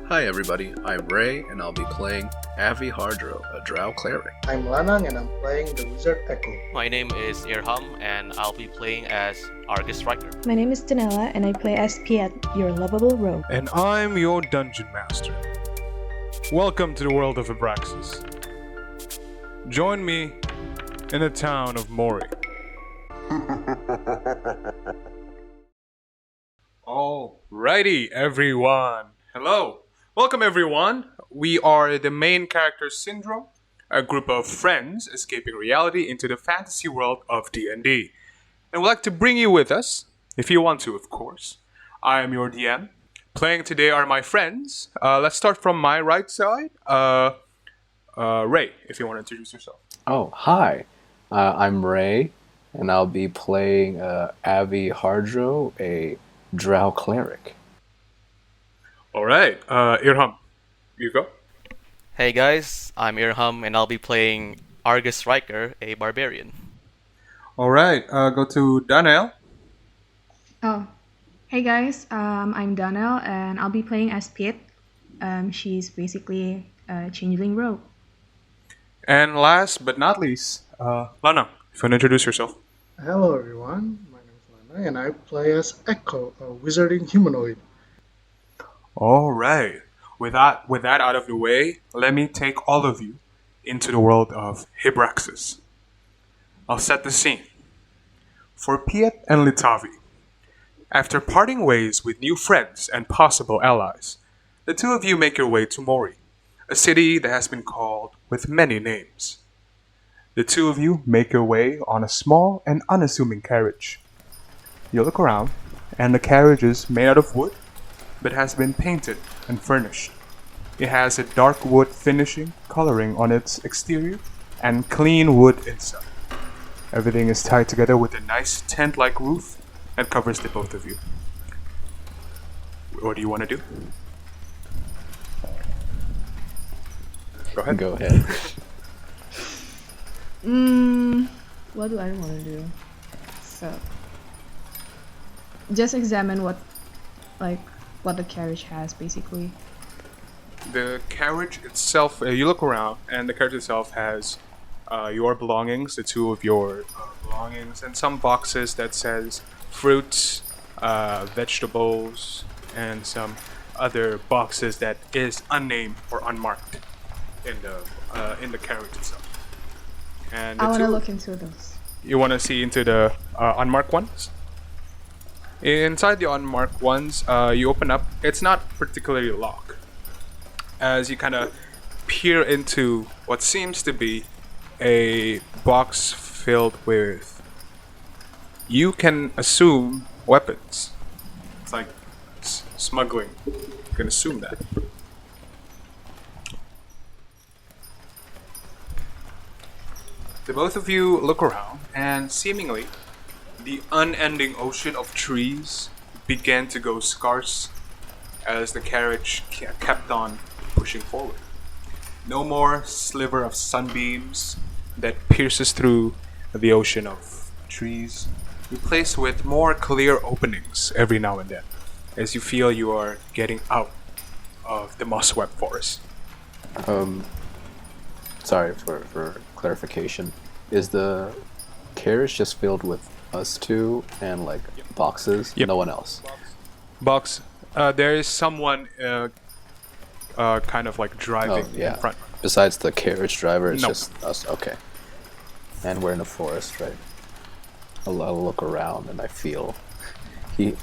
Hi everybody, I'm Ray and I'll be playing Avi Hardro, a Drow cleric. I'm Lanang and I'm playing the Wizard Echo. My name is Irham and I'll be playing as Argus Striker. My name is Danella and I play as Piet, your lovable rogue. And I'm your Dungeon Master. Welcome to the world of Hebraxxus. Join me in the town of Moury. Alrighty, everyone. Hello. Welcome, everyone. We are the main character Syndrome, a group of friends escaping reality into the fantasy world of D&D. And we'd like to bring you with us, if you want to, of course. I am your DM. Playing today are my friends. Let's start from my right side. Ray, if you want to introduce yourself. Oh, hi. I'm Ray, and I'll be playing Avi Hardro, a Drow cleric. Alright, Irham, you go. Hey guys, I'm Irham and I'll be playing Argus Striker, a barbarian. Alright, go to Daniel. Oh, hey guys, I'm Donnell and I'll be playing as Piet. She's basically a changeling rogue. And last but not least, Lana, if you want to introduce yourself. Hello everyone, my name is Lanang and I play as Echo, a wizarding humanoid. Alright, with that out of the way, let me take all of you into the world of Hebraxxus. I'll set the scene. For Piet and Litavi, after parting ways with new friends and possible allies, the two of you make your way to Moury, a city that has been called with many names. The two of you make your way on a small and unassuming carriage. You look around, and the carriage is made out of wood, but has been painted and furnished. It has a dark wood finishing coloring on its exterior and clean wood inside. Everything is tied together with a nice tent-like roof that covers the both of you. What do you want to do? Go ahead. Go ahead. What do I want to do? So, just examine what the carriage has, basically. The carriage itself, you look around, and the carriage itself has your belongings, the two of your belongings, and some boxes that says fruits, vegetables, and some other boxes that is unnamed or unmarked in the carriage itself. And I want to look into those. You want to see into the unmarked ones? Inside the unmarked ones, you open up. It's not particularly locked. As you kind of peer into what seems to be a box filled with, you can assume, weapons. It's like smuggling. You can assume that. The both of you look around, and seemingly, the unending ocean of trees began to go scarce as the carriage kept on pushing forward. No more sliver of sunbeams that pierces through the ocean of trees, replaced with more clear openings every now and then, as you feel you are getting out of the moss-swept forest. Sorry for clarification. Is the carriage just filled with us two and like boxes? Yep. No one else? Box. There is someone kind of like driving in front. Besides the carriage driver, it's No. just us. Okay. And we're in a forest, right? I'll look around and I feel I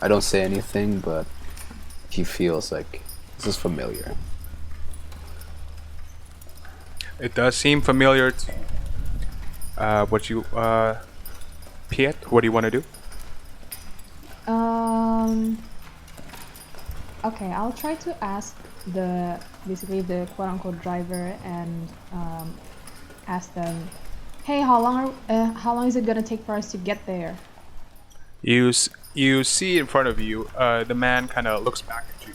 don't say anything, but he feels like this is familiar. It does seem familiar to Piet, what do you want to do? Okay, I'll try to ask the quote-unquote driver and ask them, hey, how long is it gonna take for us to get there? You see in front of you, the man kind of looks back at you.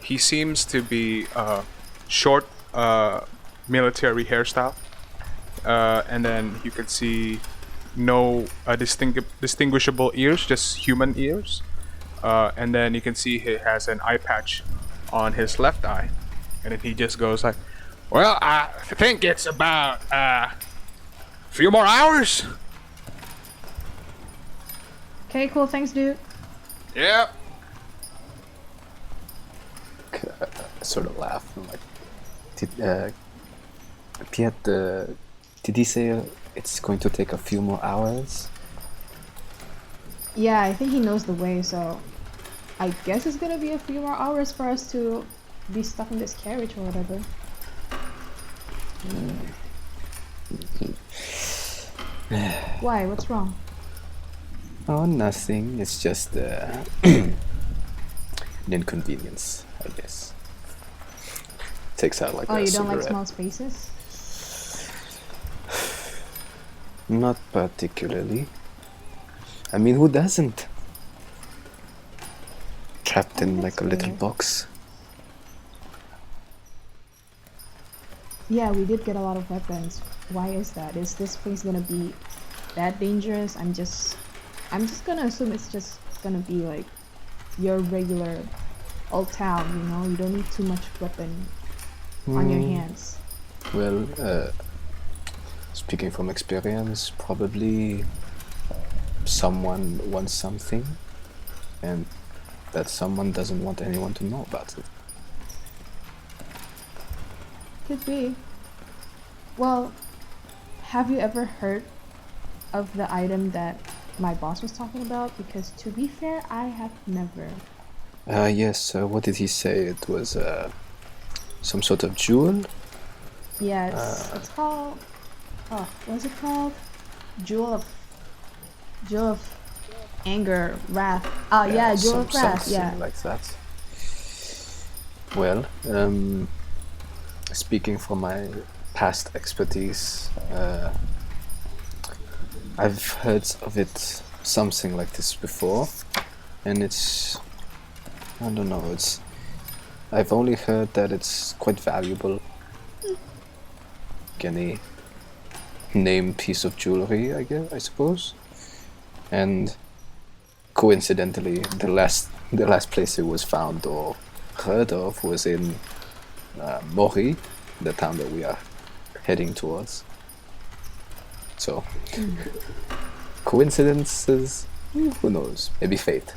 He seems to be short, military hairstyle, and then you can see no distinguishable ears, just human ears. and then you can see he has an eye patch on his left eye, and then he just goes like, "Well, I think it's about a few more hours." Okay, cool. Thanks, dude. Yeah. I sort of laugh. I'm like, Piet, did he say it's going to take a few more hours? Yeah, I think he knows the way, so I guess it's gonna be a few more hours for us to be stuck in this carriage or whatever. Why? What's wrong? Oh, nothing. It's just an inconvenience, I guess. Takes out like Oh, a you don't like cigarette. small spaces? Not particularly. I mean, who doesn't? Trapped in like a that's little fair. box. Yeah, we did get a lot of weapons. Why is that? Is this place gonna be that dangerous? I'm just gonna assume it's just gonna be like your regular old town, you know? You don't need too much weapon on your hands. Well, speaking from experience, probably someone wants something, and that someone doesn't want anyone to know about it. Could be. Well, have you ever heard of the item that my boss was talking about? Because to be fair, I have never. Yes, what did he say? It was some sort of jewel? Yeah, it's called. Oh, what's it called? Jewel of anger, wrath. Oh yeah, Jewel of wrath. Something Yeah. like that. Well, speaking from my past expertise, I've heard of it, something like this before, and I don't know, I've only heard that it's quite valuable. Like any name piece of jewelry, I suppose. And coincidentally, the last place it was found or heard of was in Moury, the town that we are heading towards. So, coincidences? Who knows? Maybe fate.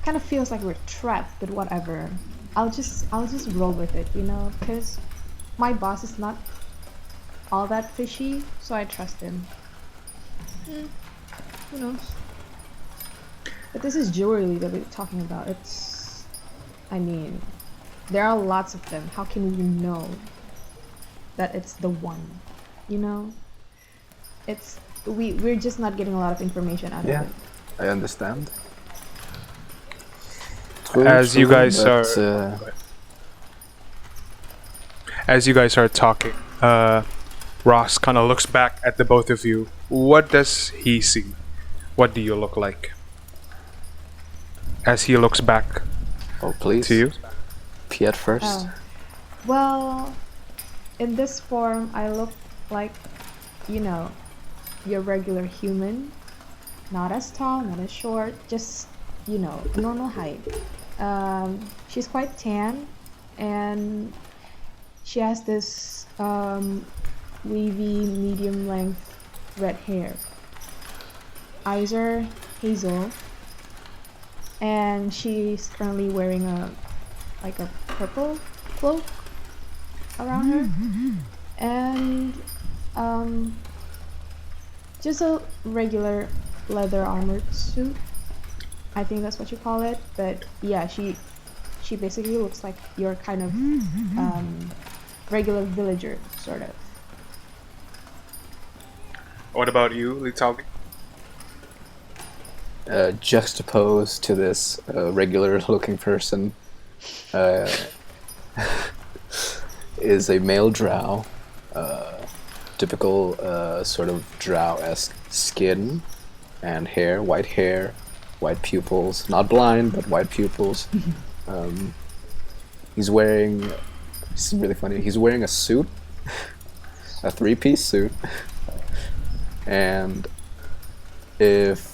Kind of feels like we're trapped, but whatever. I'll just roll with it, you know, because my boss is not all that fishy, so I trust him. Who knows? But this is jewelry that we're talking about. I mean, there are lots of them. How can we know that it's the one? You know? We're just not getting a lot of information out of it. I understand. As you guys but, as you guys are talking, Ross kind of looks back at the both of you. What does he see? What do you look like? As he looks back oh, please. to you. Piet first. Oh. Well, in this form, I look like, you know, your regular human. Not as tall, not as short, just, you know, normal height. She's quite tan, and she has this wavy, medium length red hair. Eyes are hazel, and she's currently wearing a purple cloak around her, and just a regular leather armored suit. I think that's what you call it. But yeah, she basically looks like your kind of regular villager, sort of. What about you, Litavi? Juxtaposed to this regular looking person is a male drow, typical sort of drow-esque skin and hair, white pupils, not blind, but white pupils. He's wearing, this is really funny, he's wearing a suit, a three-piece suit, and if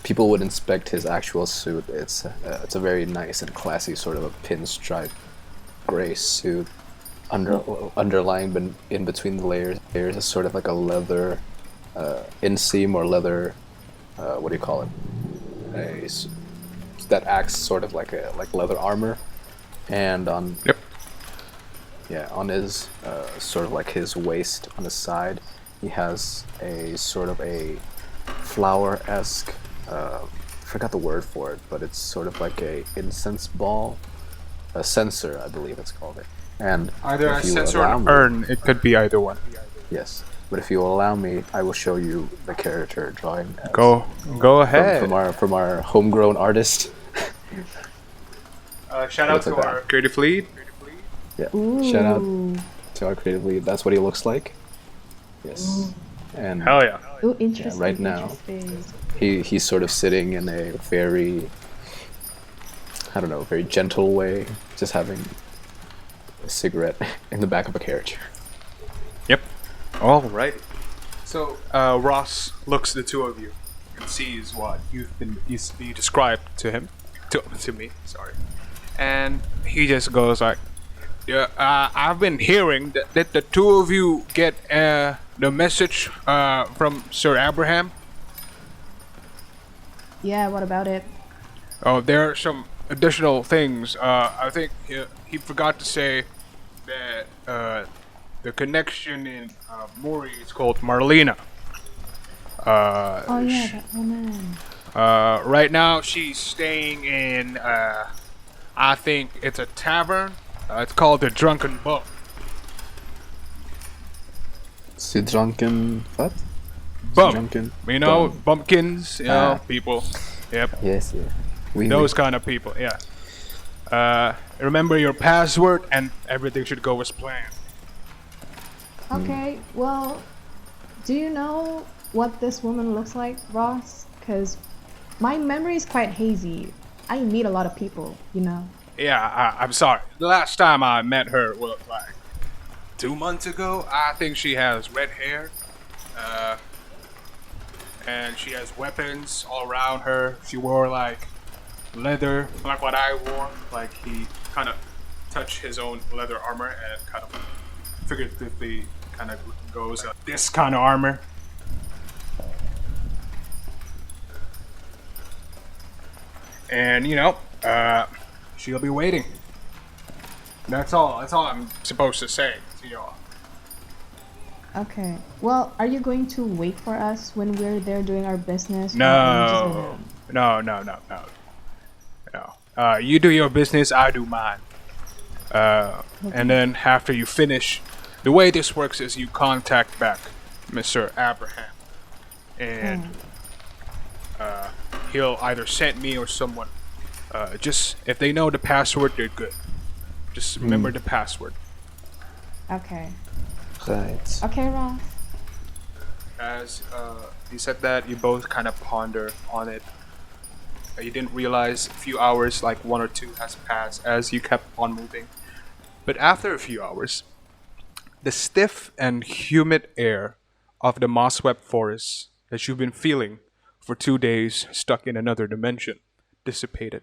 people would inspect his actual suit, it's a very nice and classy sort of a pinstripe gray suit. Underlying in between the layers is sort of like a leather inseam or leather. What do you call it? That acts sort of like leather armor, and on on his sort of like his waist on his side, he has a sort of a flower-esque. Forgot the word for it, but it's sort of like a incense ball, a censer, I believe it's called it. And Either a if you censer or allow an me- urn. It could be either one. Yes, but if you allow me, I will show you the character drawing. Go ahead. From our homegrown artist. Shout out Looks to like our that. creative lead. Yeah. Ooh. Shout out to our creative lead. That's what he looks like. Yes. And Hell yeah. Ooh, interesting. right now. Interesting. he's sort of sitting in a very, I don't know, very gentle way, just having a cigarette in the back of a carriage. Yep. All right. So Ross looks at the two of you and sees what you described to him, to me. Sorry. And he just goes like, "Yeah, I've been hearing that the two of you get the message from Sir Abraham. Yeah, what about it? Oh, there are some additional things. I think he forgot to say that the connection in Moury is called Marlena. Oh yeah, that woman. Right now she's staying in, I think it's a tavern. It's called the Drunken Buck. It's the drunken what? Bum. Drunken. You know, Bum. bumpkins, you know, Ah. people. Yep. Yes, yeah. Those kind of people, yeah. Remember your password and everything should go as planned. Okay, well, do you know what this woman looks like, Ross? Because my memory is quite hazy. I meet a lot of people, you know. Yeah, I'm sorry. The last time I met her was like 2 months ago. I think she has red hair. And she has weapons all around her. She wore like leather, like what I wore. Like he kind of touched his own leather armor and kind of figuratively kind of goes this kind of armor. And you know, she'll be waiting. That's all. That's all I'm supposed to say to y'all. Okay. Well, are you going to wait for us when we're there doing our business? or are you just No. gonna- No. You do your business, I do mine. And then after you finish, the way this works is you contact back Mr. Abraham, and he'll either send me or someone. Just if they know the password, they're good. Just remember the password. Okay. Right. Okay, Ross. As he said that, you both kind of ponder on it. You didn't realize a few hours, like 1 or 2, has passed as you kept on moving. But after a few hours, the stiff and humid air of the moss-swept forest that you've been feeling for 2 days stuck in another dimension dissipated,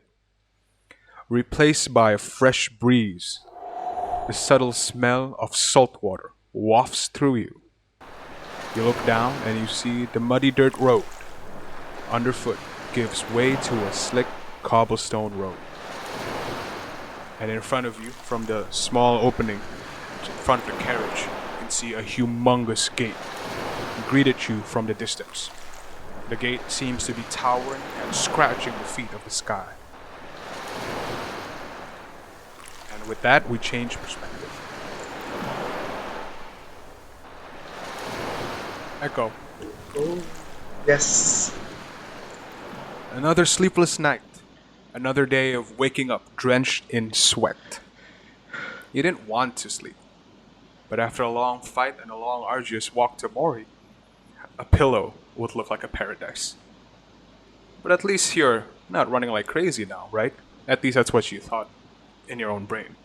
replaced by a fresh breeze. The subtle smell of salt water wafts through you. You look down and you see the muddy dirt road underfoot gives way to a slick cobblestone road. And in front of you, from the small opening in front of the carriage, you can see a humongous gate greeted you from the distance. The gate seems to be towering and scratching the feet of the sky. And with that, we change perspective. Echo. Oh, yes. Another sleepless night. Another day of waking up drenched in sweat. You didn't want to sleep. But after a long fight and a long arduous walk to Moury, a pillow would look like a paradise. But at least you're not running like crazy now, right? At least that's what you thought in your own brain.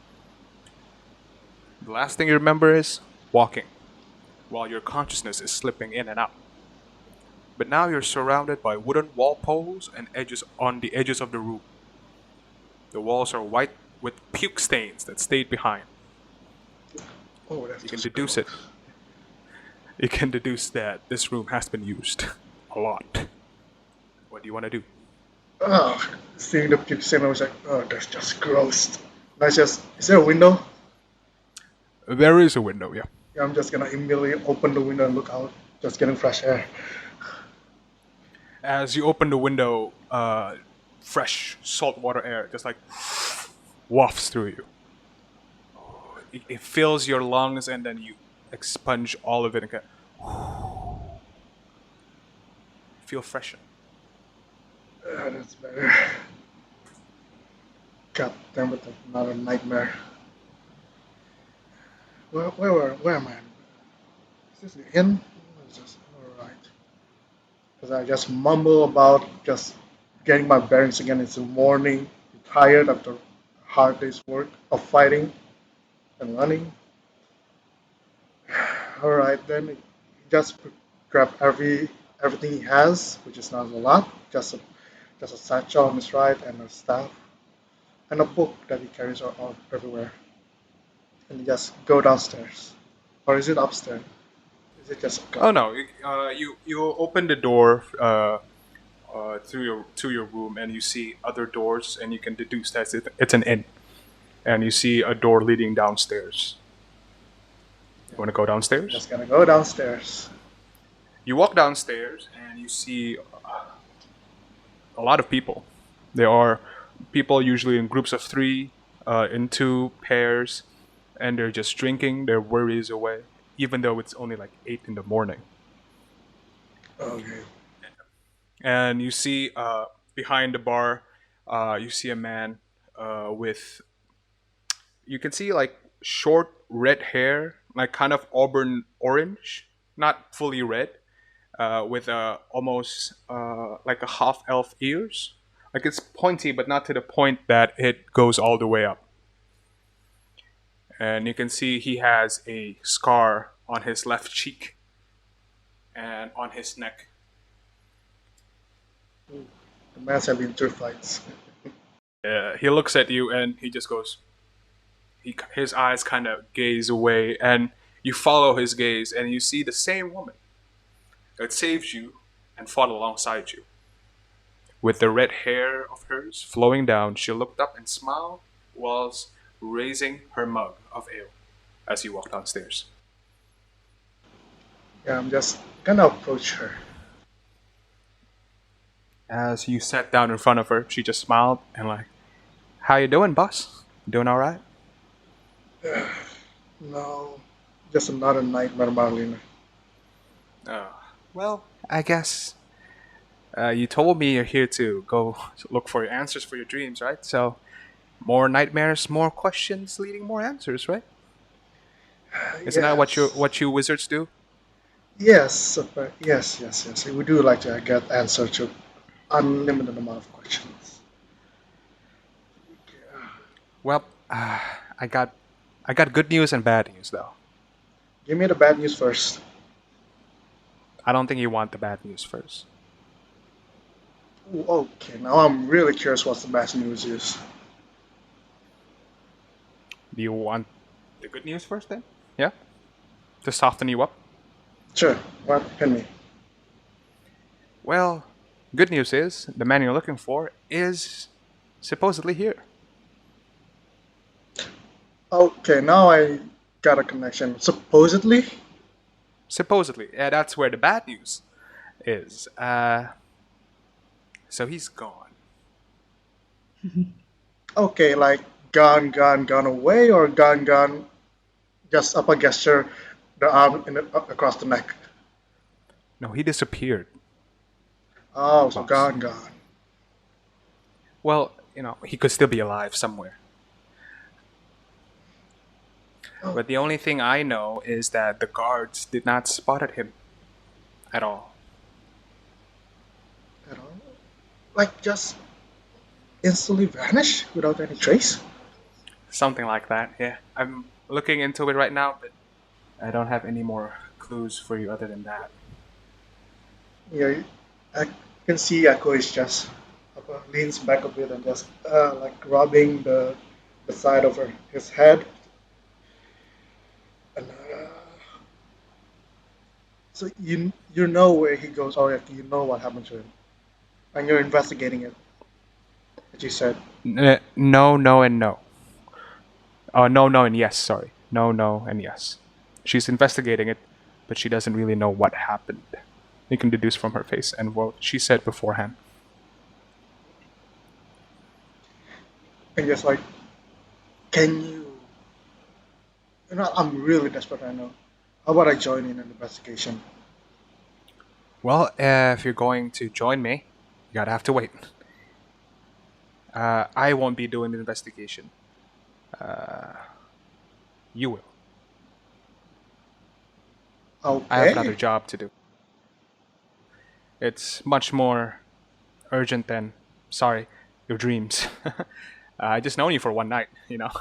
The last thing you remember is walking, while your consciousness is slipping in and out. but now you're surrounded by wooden wall poles and edges on the edges of the room. The walls are white with puke stains that stayed behind. Oh, that's You can just deduce gross. it. You can deduce that this room has been used a lot. What do you want to do? Oh, seeing the picture, I was like, oh, that's just gross. That's just. Is there a window? There is a window, yeah. Yeah, I'm just gonna immediately open the window and look out, just getting fresh air. As you open the window, fresh saltwater air just like wafts through you. It fills your lungs and then you expunge all of it and feel fresher. That's better. God damn it, another nightmare. Where am I? Is this the inn? It's just alright. Because I just mumble about just getting my bearings again. It's the morning, tired after a hard day's work of fighting and running. Alright, then he just grab everything he has, which is not a lot, just a satchel on his right and a staff and a book that he carries all everywhere. And he just go downstairs. Or is it upstairs? Is it just Oh no! You open the door to your room and you see other doors and you can deduce that it's an inn, and you see a door leading downstairs. You want to go downstairs? just gonna go downstairs? You walk downstairs and you see a lot of people. There are people usually in groups of three, in two pairs, and they're just drinking their worries away, even though it's only like 8 in the morning. Okay. And you see behind the bar, you see a man with, you can see like short red hair, like kind of auburn orange, not fully red, with almost like a half elf ears. Like it's pointy, but not to the point that it goes all the way up. And you can see he has a scar on his left cheek and on his neck. The man's have been through fights. He looks at you and he just goes. His eyes kind of gaze away, and you follow his gaze, and you see the same woman that saved you and fought alongside you. With the red hair of hers flowing down, she looked up and smiled whilst raising her mug of ale as you walk downstairs. Yeah, I'm just gonna approach her. As you sat down in front of her, she just smiled and like, "How you doing, boss? Doing all right?" No, just another nightmare, Marlene. Oh, well, I guess you told me you're here to go look for your answers for your dreams, right? So, more nightmares, more questions, leading more answers, right? Isn't that what you wizards do? Yes, yes. We do like to get answer to unlimited amount of questions. Well, I got good news and bad news though. Give me the bad news first. I don't think you want the bad news first. Ooh, okay, now I'm really curious what the bad news is. Do you want the good news first then? Yeah? To soften you up? Sure, what? Hit me. Well, good news is the man you're looking for is supposedly here. Okay, now I got a connection. Supposedly? Supposedly. Yeah, that's where the bad news is. So he's gone. Okay, like gone away, or gone, just up a gesture, the arm across the neck. No, he disappeared. Oh, so Boss. gone. Well, he could still be alive somewhere. Oh. But the only thing I know is that the guards did not spotted him at all. At all? Like just instantly vanish without any trace? Something like that, yeah. I'm looking into it right now, but I don't have any more clues for you other than that. Yeah, I can see Echo is just leans back a bit and just like rubbing the side of his head. And so you know where he goes, or if you know what happened to him, and you're investigating it, as you said. No, no, and no. Oh, no, no, and yes. Sorry, no, no, and yes. She's investigating it, but she doesn't really know what happened. You can deduce from her face and what she said beforehand. And just like, can you? You know, I'm really desperate right now. How about I join in an investigation? Well, if you're going to join me, you gotta have to wait. I won't be doing the investigation. You will. I have another Okay. job to do. It's much more urgent than, sorry, your dreams. I just known you for one night, you know?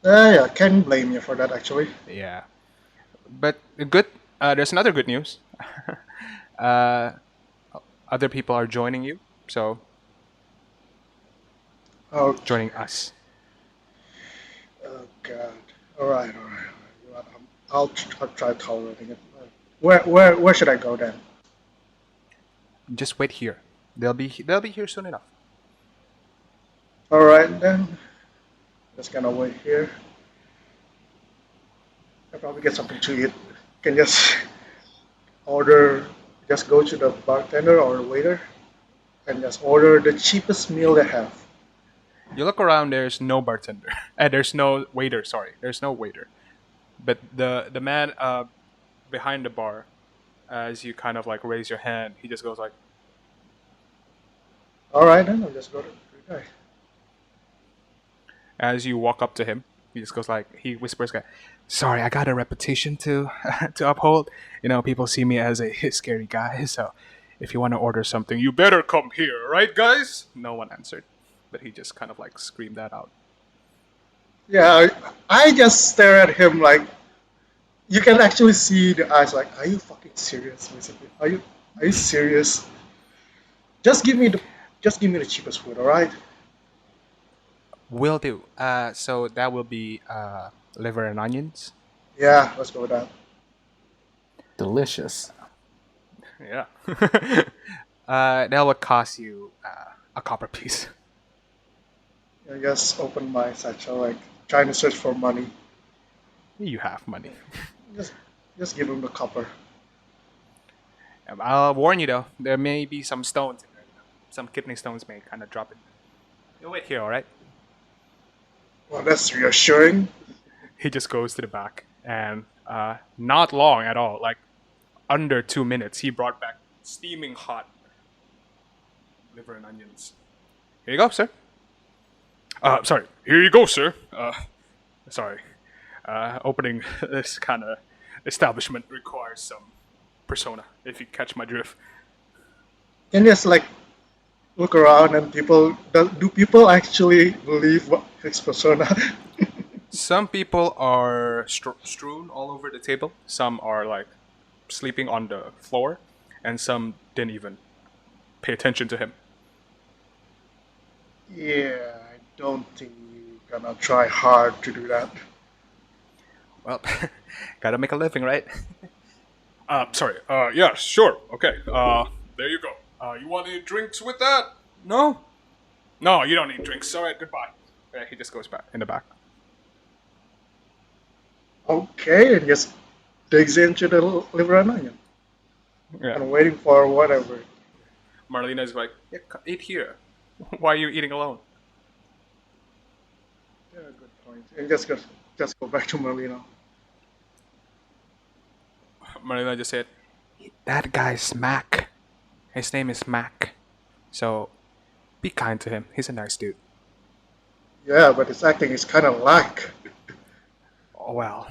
Yeah, can't blame you for that actually. Yeah. But good, there's another good news. uh, Other people are joining you, so Okay. joining us. Oh God. All right, all right. You know what, I'll try tolerating it. Where should I go then? Just wait here. They'll be here soon enough. All right then. Just gonna wait here. I'll probably get something to eat. Can just order. Just go to the bartender or the waiter and just order the cheapest meal they have. You look around. There's no bartender. There's no waiter. Sorry, there's no waiter. But the man behind the bar, as you kind of like raise your hand, he just goes like, All right then. I'll just go to the guy. as you walk up to him, he just goes like, he whispers, like, "Sorry, I got a reputation to to uphold. You know, people see me as a scary guy. So, if you want to order something, you better come here, right, guys?" No one answered, but he just kind of like screamed that out. Yeah, I just stare at him like you can actually see the eyes. Like, are you fucking serious? Basically, are you serious? Just give me the just give me the cheapest food. All right. Will do. So that will be liver and onions. Yeah, let's go with that. Delicious. Yeah. That will cost you a copper piece. I just open my satchel, like trying to search for money. You have money. Just, just give him the copper. I'll warn you though, there may be some stones in there. Some kidney stones may kind of drop in. You'll wait here, all right? Well, that's reassuring. He just goes to the back, and not long at all, like under 2 minutes, he brought back steaming hot liver and onions. Here you go, sir. Sorry. Here you go, sir. Sorry. Opening this kind of establishment requires some persona, if you catch my drift. Can you just like look around and do people actually believe what his persona? Some people are strewn all over the table. Some are like sleeping on the floor, and some didn't even pay attention to him. Yeah, I don't think you're gonna try hard to do that. Well, gotta make a living, right? Sorry. Yeah, sure. Okay. There you go. You want any drinks with that? No? No, you don't need drinks. All right, goodbye. He just goes back in the back. Okay, and just digs into the liver and onion Yeah. and waiting for whatever. Marlena's like, yeah, eat here. Why are you eating alone? Yeah, good point. And just go back to Merlino. Marlena just said, that guy's Mac. His name is Mac. So be kind to him. He's a nice dude. Yeah, but his acting is kind of like. Oh, well,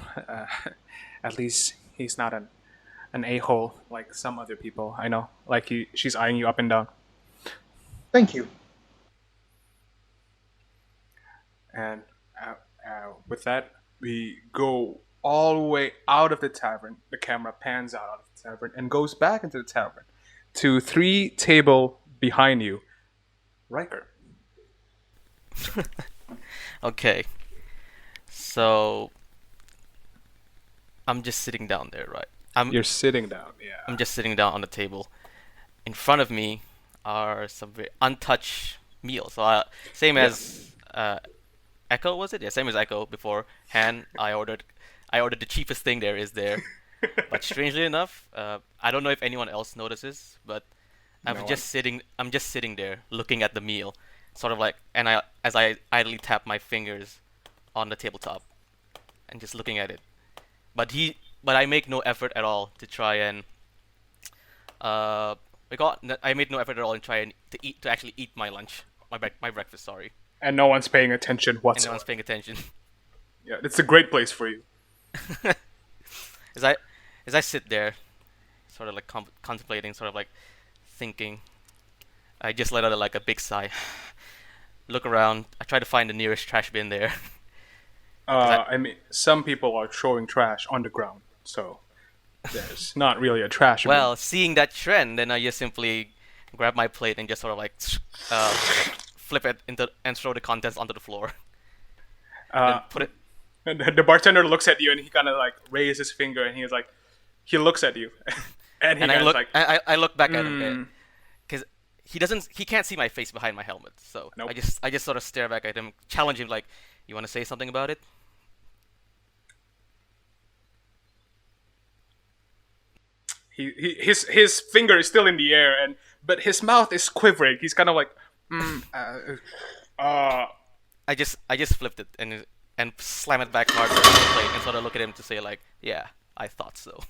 at least he's not an a-hole like some other people I know. Like she's eyeing you up and down. Thank you. And with that, we go all the way out of the tavern. The camera pans out of the tavern and goes back into the tavern to 3 table behind you, Riker. Okay. So I'm just sitting down there, right? You're sitting down, yeah. I'm just sitting down on the table. In front of me are some very untouched meals. So same as Echo, was it? Yeah, same as Echo beforehand. I ordered the cheapest thing there is there. But strangely enough, I don't know if anyone else notices, but I'm No just sitting there looking at the meal, sort of like, and as I idly tap my fingers on the tabletop and just looking at it. But I make no effort at all to try and I made no effort at all in trying to actually eat my lunch, my breakfast. Sorry, And no one's paying attention and no whatsoever. one's paying attention. Yeah, it's a great place for you. As I sit there, sort of like contemplating, sort of like thinking, I just let out like a big sigh. Look around. I try to find the nearest trash bin there. I mean, some people are throwing trash on the ground, so there's not really a trash bin. Well, seeing that trend, then I just simply grab my plate and just sort of like flip it into and throw the contents onto the floor. Then put it. The bartender looks at you and he kind of like raises his finger and he's like, he looks at you, and he And I kinda look. like, I look back at him because he can't see my face behind my helmet. So Nope. I just sort of stare back at him, challenge him like, "You want to say something about it?" his finger is still in the air, but his mouth is quivering. He's kind of like, I just flipped it and slam it back hard on the plate and sort of look at him to say like, "Yeah, I thought so."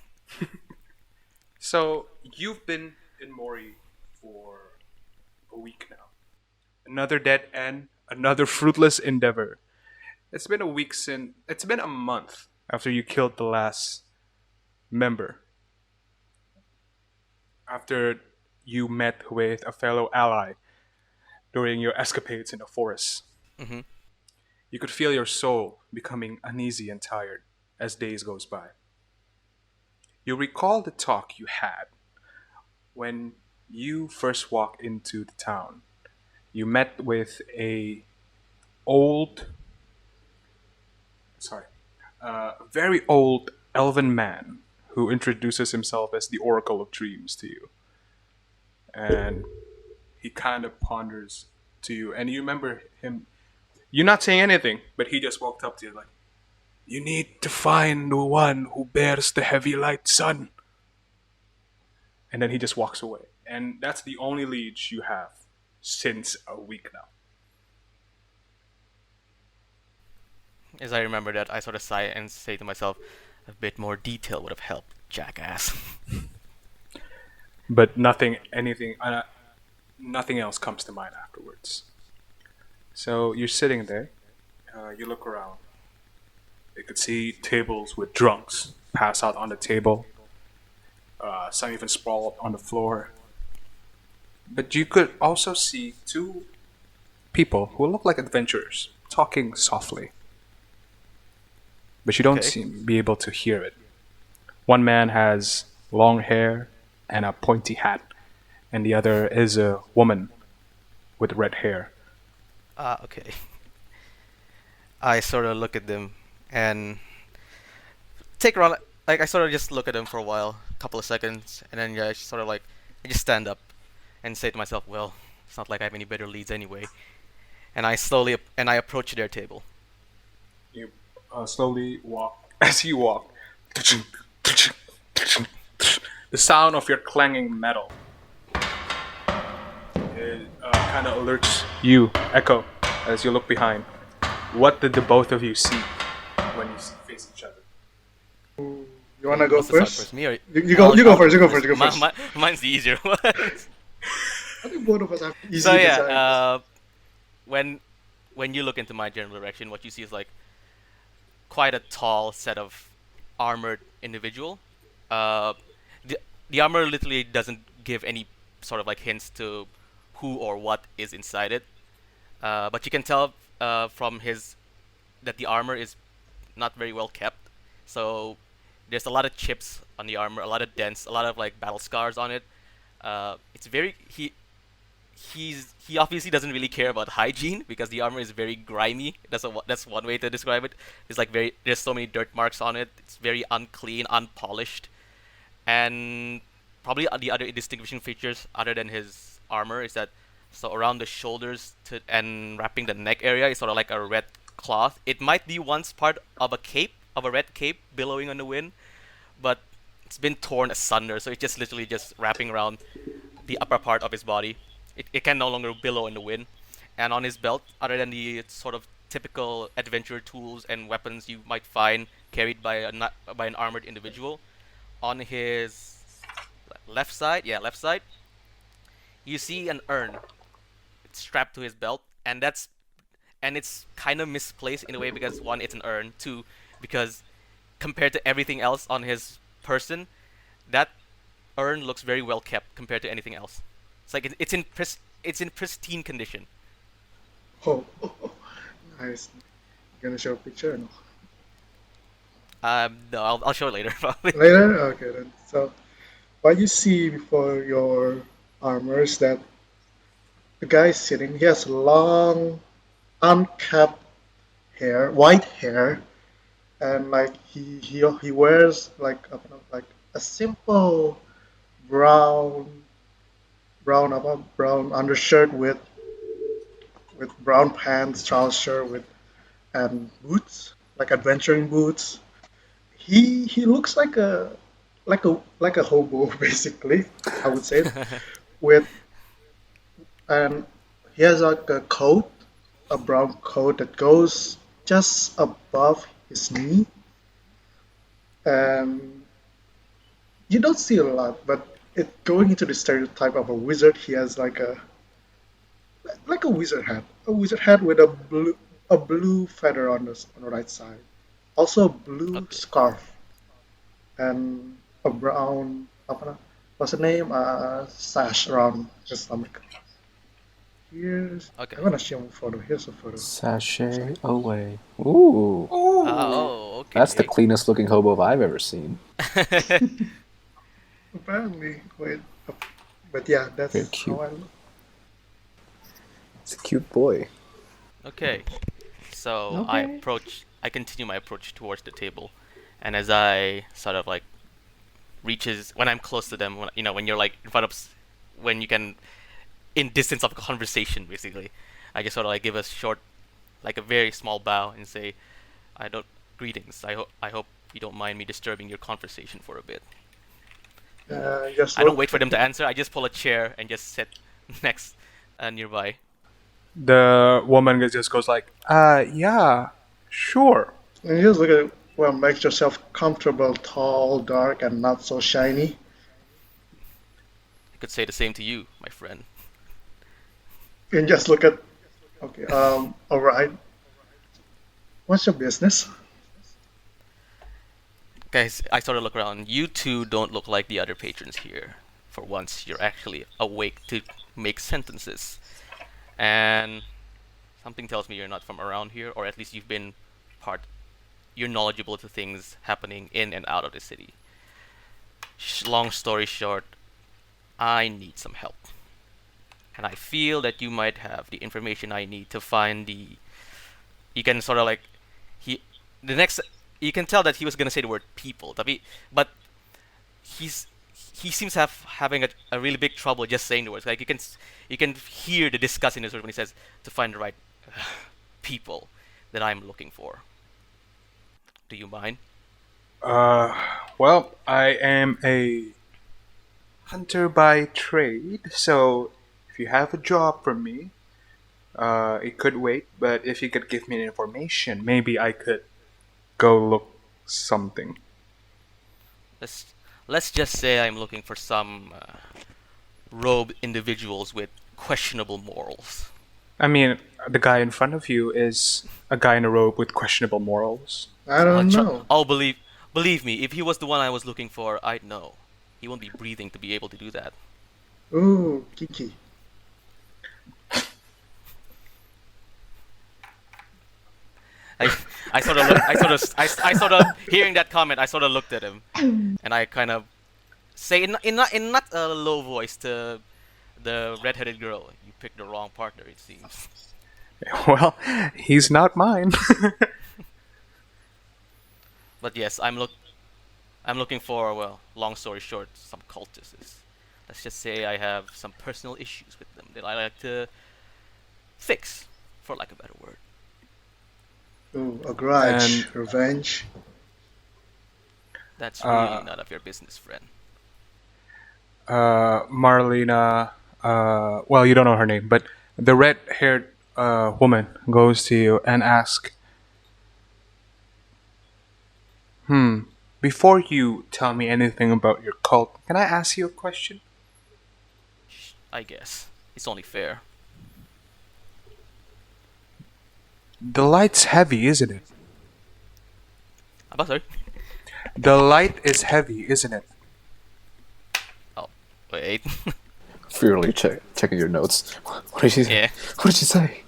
So you've been in Moury for a week now. Another dead end, another fruitless endeavor. It's been a month after you killed the last member. After you met with a fellow ally during your escapades in the forest. Mhm. You could feel your soul becoming uneasy and tired as days goes by. You recall the talk you had when you first walked into the town. You met with a very old elven man who introduces himself as the Oracle of Dreams to you. And he kind of ponders to you, and you remember him. You're not saying anything, but he just walked up to you like, "You need to find the one who bears the heavy light sun." And then he just walks away. And that's the only lead you have since a week now. As I remember that, I sort of sigh and say to myself, "A bit more detail would have helped, jackass." But nothing else comes to mind afterwards. So you're sitting there. You look around. You could see tables with drunks pass out on the table. Some even sprawl on the floor. But you could also see 2 people who look like adventurers talking softly. But you don't Okay. be able to hear it. One man has long hair and a pointy hat, and the other is a woman with red hair. Okay. I sort of look at them and take around, like I sort of just look at them for a while, a couple of seconds, and then I sort of like I just stand up and say to myself, "Well, it's not like I have any better leads anyway." And I approach their table. You slowly walk. As you walk, the sound of your clanging metal kind of alerts you, Echo, as you look behind. What did the both of you see when you face each other? You wanna go What's the start first? Me or You go. You go first. You go first. You go first. Mine's the easier one. I think both of us have easy So yeah, designs. when you look into my general direction, what you see is like quite a tall set of armored individual. The armor literally doesn't give any sort of like hints to who or what is inside it. But you can tell from his that the armor is not very well kept. So there's a lot of chips on the armor, a lot of dents, a lot of like battle scars on it. It's very he obviously doesn't really care about hygiene because the armor is very grimy. That's one way to describe it. It's like there's so many dirt marks on it. It's very unclean, unpolished, and probably the other distinguishing features other than his armor is that so around the shoulders and wrapping the neck area is sort of like a red cloth. It might be once part of a cape, of a red cape billowing on the wind, but it's been torn asunder, so it's just literally just wrapping around the upper part of his body. It can no longer billow in the wind. And on his belt, other than the sort of typical adventure tools and weapons you might find carried by by an armored individual, on his left side, you see an urn. It's strapped to his belt, and it's kind of misplaced in a way because one, it's an urn. Two, because compared to everything else on his person, that urn looks very well kept compared to anything else. It's like it's in pristine condition. Oh, nice. Gonna show a picture or no? No, I'll show it later probably. Later? Okay then. So what you see before your armor is that the guy is sitting, he has long, unkept hair, white hair, and like he wears like a simple brown brown undershirt with brown pants, trouser with and boots, like adventuring boots. He looks like a hobo basically, I would say, with and he has like a coat, a brown coat that goes just above his knee, and you don't see a lot, but it going into the stereotype of a wizard. He has like a wizard hat with a blue feather on the right side, also a blue Okay. scarf and a brown what's the name sash around his stomach. Okay. I'm gonna show a photo. Here's a photo. Sashay away. Ooh, Oh, that's the okay. cleanest looking hobo I've ever seen. Apparently, wait, but yeah, Very that's how cute. I look. It's a cute boy. Okay. So Okay. I continue my approach towards the table, and as I sort of like reaches when I'm close to them, when you're like in front of, when you can in distance of conversation, basically, I just sort of like give a short, like a very small bow and say, I don't greetings. I hope you don't mind me disturbing your conversation for a bit. Just I don't look. wait for them to answer. I just pull a chair and just sit next nearby. The woman just goes like, yeah, sure. And just look at well, makes yourself comfortable, tall, dark, and not so shiny. I could say the same to you, my friend. And just look at okay, all right. What's your business? Guys, I sort of look around. You two don't look like the other patrons here. For once, you're actually awake to make sentences. And something tells me you're not from around here, or at least part, you're knowledgeable to things happening in and out of the city. Long story short, I need some help. And I feel that you might have the information I need to find you can sort of like, he, the next, you can tell that he was gonna say the word people, but he's he seems having a really big trouble just saying the words. Like you can hear the disgust in his words when he says to find the right people that I'm looking for. Do you mind? Uh, well, I am a hunter by trade, so if you have a job for me, it could wait. But if you could give me information, maybe I could go look something. Let's let's just say I'm looking for some robed individuals with questionable morals. I mean, the guy in front of you is a guy in a robe with questionable morals. I don't know. Oh, believe me, if he was the one I was looking for, I'd know. He won't be breathing to be able to do that. Ooh, Kiki. I I sort of hearing that comment. I sort of looked at him, and I kind of say in not a low voice to the redheaded girl. You picked the wrong partner, it seems. Well, he's not mine. But yes, I'm looking for, well, long story short, some cultists. Let's just say I have some personal issues with them that I like to fix, for lack of a better word. Ooh, a grudge, And revenge. That's really uh, none of your business, friend. Marlena, well, you don't know her name, but the red-haired woman goes to you and asks, before you tell me anything about your cult, can I ask you a question? I guess it's only fair. The light's heavy, isn't it? Sorry. The light is heavy, isn't it? Oh, wait. Furiously checking your notes. What did she? Yeah. What did she say?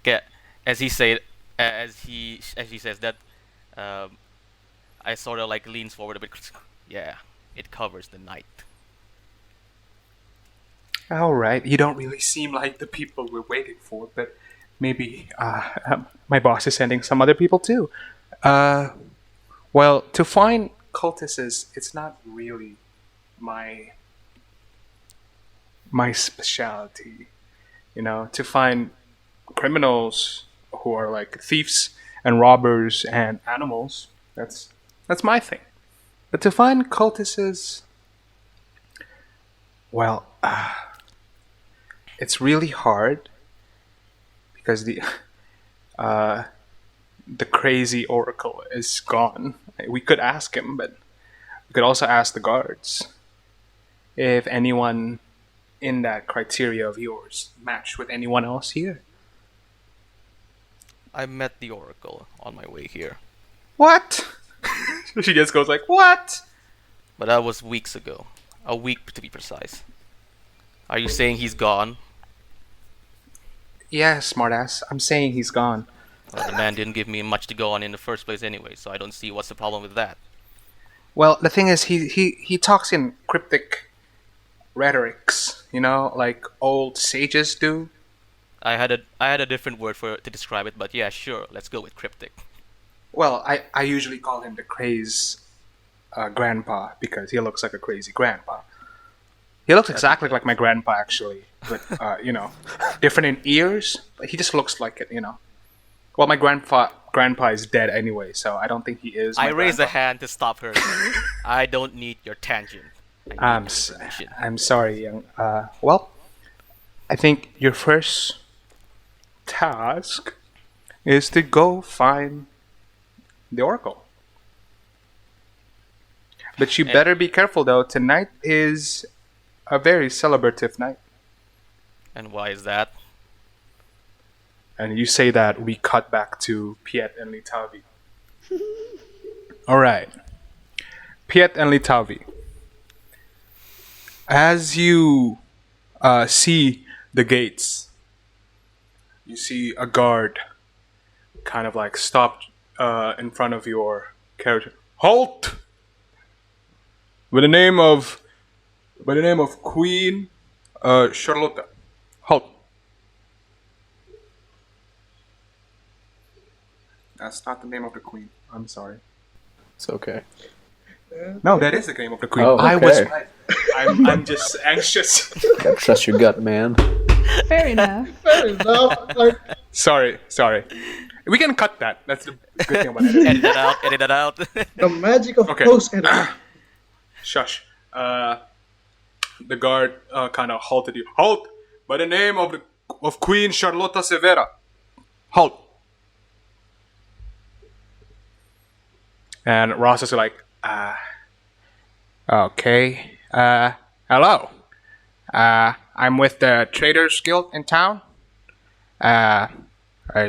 Yeah. As he says that, um, I sort of like leans forward a bit. Yeah, it covers the night. All right. You don't really seem like the people we're waiting for, but maybe my boss is sending some other people too. Well, to find cultists, it's not really my specialty. To find criminals who are like thieves and robbers and animals, that's my thing. But to find cultists, well, it's really hard because the crazy oracle is gone. We could ask him, but we could also ask the guards if anyone in that criteria of yours match with anyone else here. I met the Oracle on my way here, What? She just goes like, what? but that was weeks ago. A week to be precise. Are you saying he's gone? Yeah, smartass. I'm saying he's gone. Well, the man didn't give me much to go on in the first place anyway, so I don't see what's the problem with that. Well, the thing is, he talks in cryptic rhetorics, like old sages do. I had a different word to describe it, but yeah, sure, let's go with cryptic. Well, I usually call him the craze grandpa because he looks like a crazy grandpa. He looks exactly like my grandpa, actually, but different in ears. But he just looks like it. Well, my grandpa is dead anyway, so I don't think he is. I raise a hand to stop her. I don't need your tangent. I need information. I'm sorry, young. Well, I think your first task is to go find the Oracle. But you better be careful, though. Tonight is a very celebrative night. And why is that? And you say that, we cut back to Piet and Litavi. Alright. Piet and Litavi. As you see the gates, you see a guard kind of like stopped in front of your carriage. Halt! By the name of Queen Charlotte. Halt. That's not the name of the queen. I'm sorry. It's okay. No, that is the name of the queen. Oh, I was okay. right. I'm just anxious. Gotta trust your gut, man. Fair enough. Fair enough. Like, Sorry. We can cut that. That's the good thing about it. Edit that out. the magic of Okay. post-editing. Shush. The guard kind of halted you. Halt! By the name of Queen Charlotta Severa. Halt! And Ross is like, okay. Hello. I'm with the Traders Guild in town. I'm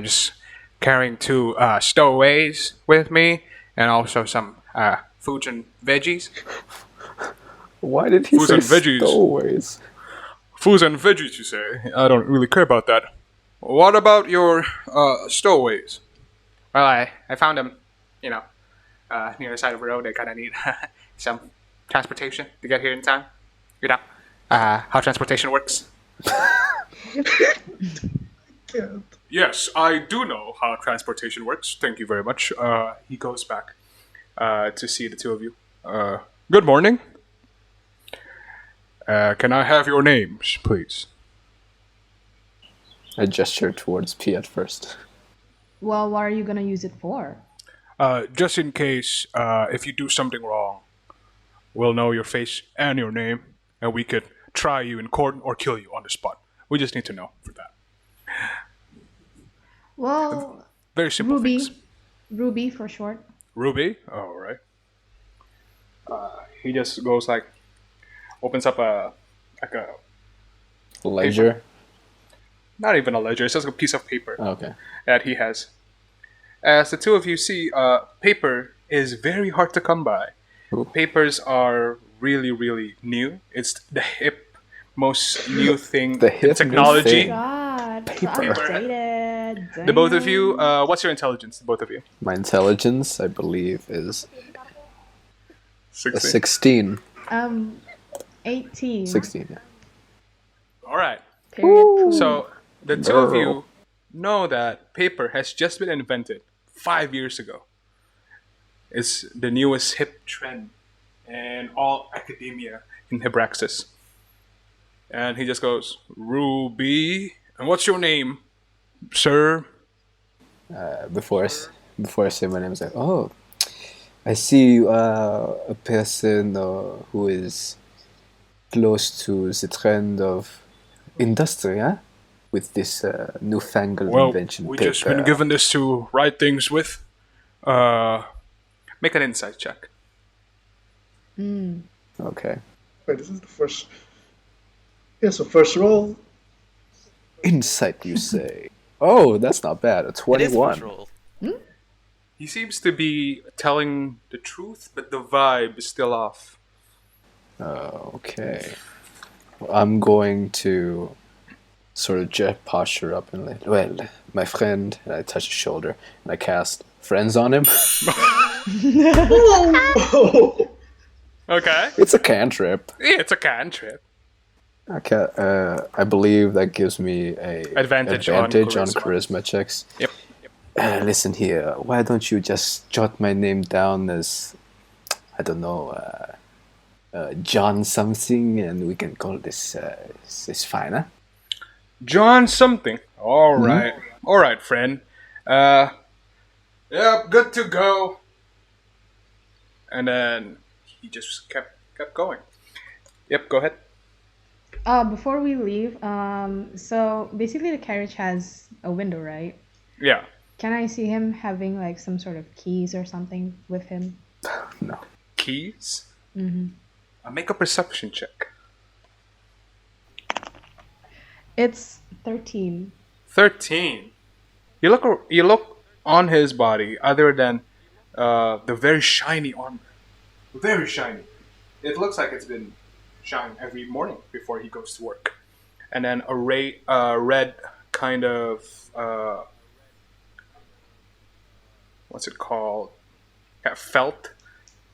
just carrying 2 stowaways with me, and also some foods and veggies. Why did he Foods say and veggies. stowaways? Foods and veggies, you say? I don't really care about that. What about your stowaways? Well, I found them, you know, near the side of the road. They kind of need some transportation to get here in time. You know, how transportation works. Can't. Yes, I do know how transportation works. Thank you very much. He goes back to see the two of you. Good morning. Can I have your names, please? I gesture towards Piet first. Well, what are you gonna use it for? Just in case if you do something wrong, we'll know your face and your name, and we could try you in court or kill you on the spot. We just need to know for that. Well, Very simple Ruby. things. Ruby for short. Ruby? All right. He just goes like, opens up a Ledger. not even a ledger. It's just a piece of paper Okay. that he has. As the two of you see, paper is very hard to come by. Ooh. Papers are really, really new. It's the hip, most new thing The in hip new technology. thing. God, so Paper. outdated. The both of Damn. you, what's your intelligence? The both of you, My intelligence, I believe, is a 16. 16. 18. 16, yeah. All right. Period. Poo. So the two of Girl. you know that paper has just been invented 5 years ago. It's the newest hip trend in all academia in Hebraxxus. And he just goes, Ruby, and what's your name, sir? Before I say my name, it's like, oh, I see you are a person who is close to the trend of industry, huh? With this newfangled Well, invention. we paper. just been given this to write things with. Make an insight check. Okay. Wait, this is the first. Yeah, so first roll. Insight, you say? Oh, that's not bad. A It is 21. first roll. He seems to be telling the truth, but the vibe is still off. Okay. Well, I'm going to sort of just posture up and like, well, my friend, and I touch his shoulder and I cast friends on him. Oh! Okay. It's a cantrip. Yeah, it's a cantrip. Okay, I believe that gives me a Advantage on on charisma. charisma checks. Yep. Listen here, why don't you just jot my name down as, I don't know, John something, and we can call this fine, huh? John something. All right. All right, friend. Yep, good to go. And then he just kept going. Yep, go ahead. Before we leave, so basically the carriage has a window, right? Yeah. Can I see him having like some sort of keys or something with him? No. Keys? Mm-hmm. Make a perception check. It's 13. 13. You look on his body, other than the very shiny armor. Very shiny. It looks like it's been shined every morning before he goes to work. And then a red kind of what's it called? Yeah, felt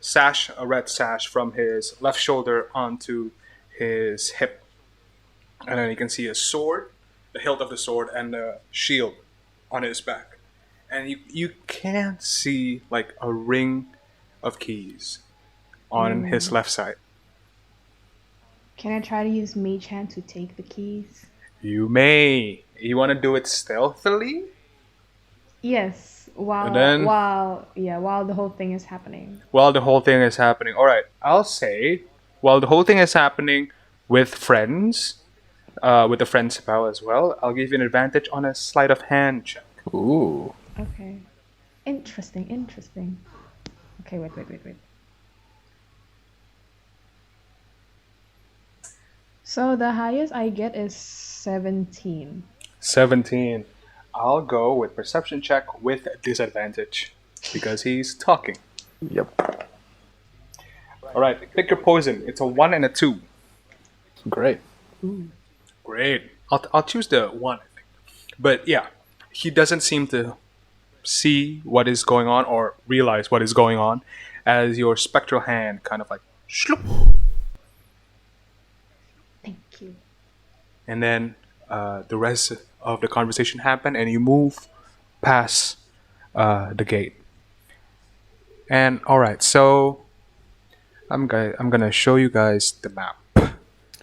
sash, a red sash from his left shoulder onto his hip. And then you can see a sword, the hilt of the sword, and a shield on his back. And you can't see like a ring of keys on his left side. Can I try to use Mage Hand to take the keys? You may. You want to do it stealthily? Yes. While And then- while the whole thing is happening. While the whole thing is happening. All right, I'll say while the whole thing is happening with friends, with the friend spell as well, I'll give you an advantage on a sleight of hand check. Ooh. Okay. Interesting. Okay, wait. So the highest I get is 17. 17. I'll go with perception check with disadvantage because he's talking. Yep. All right, pick your poison. It's a 1 and a 2. Great. Great. I'll choose the 1, I think. But yeah, he doesn't seem to see what is going on or realize what is going on as your spectral hand kind of like shloop, Thank you. and then the rest of the conversation happen, and you move past the gate. And all right, so I'm gonna show you guys the map.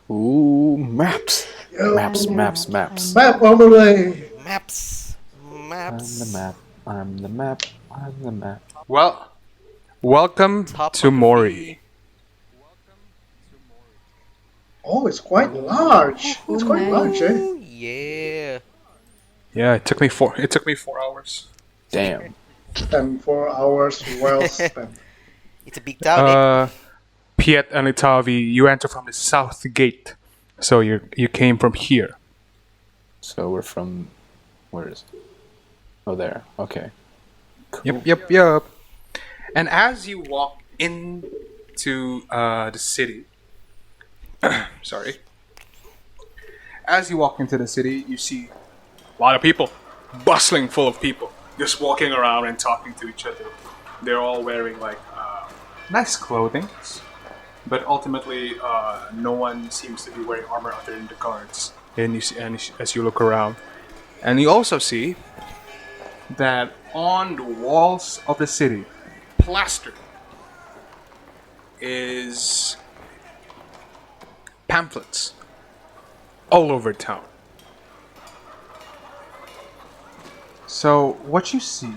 Ooh, maps. Yo, Maps. map on the way. Maps. I'm the map. I'm the map. I'm the map. Well, welcome Top to of the Moury. feed. Oh, it's quite large. It's quite large, eh? Ooh, yeah. Yeah, it took me 4 hours. Damn. And 4 hours well spent. It's a big town, eh? Piet and Litavi, you enter from the south gate, so you came from here. So we're from. Where is it? Oh, there. Okay. Cool. Yep. And as you walk into the city, sorry. As you walk into the city, you see a lot of people, bustling full of people, just walking around and talking to each other. They're all wearing like nice clothing, but ultimately no one seems to be wearing armor other than the guards. And you see, as you look around, and you also see that on the walls of the city, plastered, is pamphlets all over town. So what you see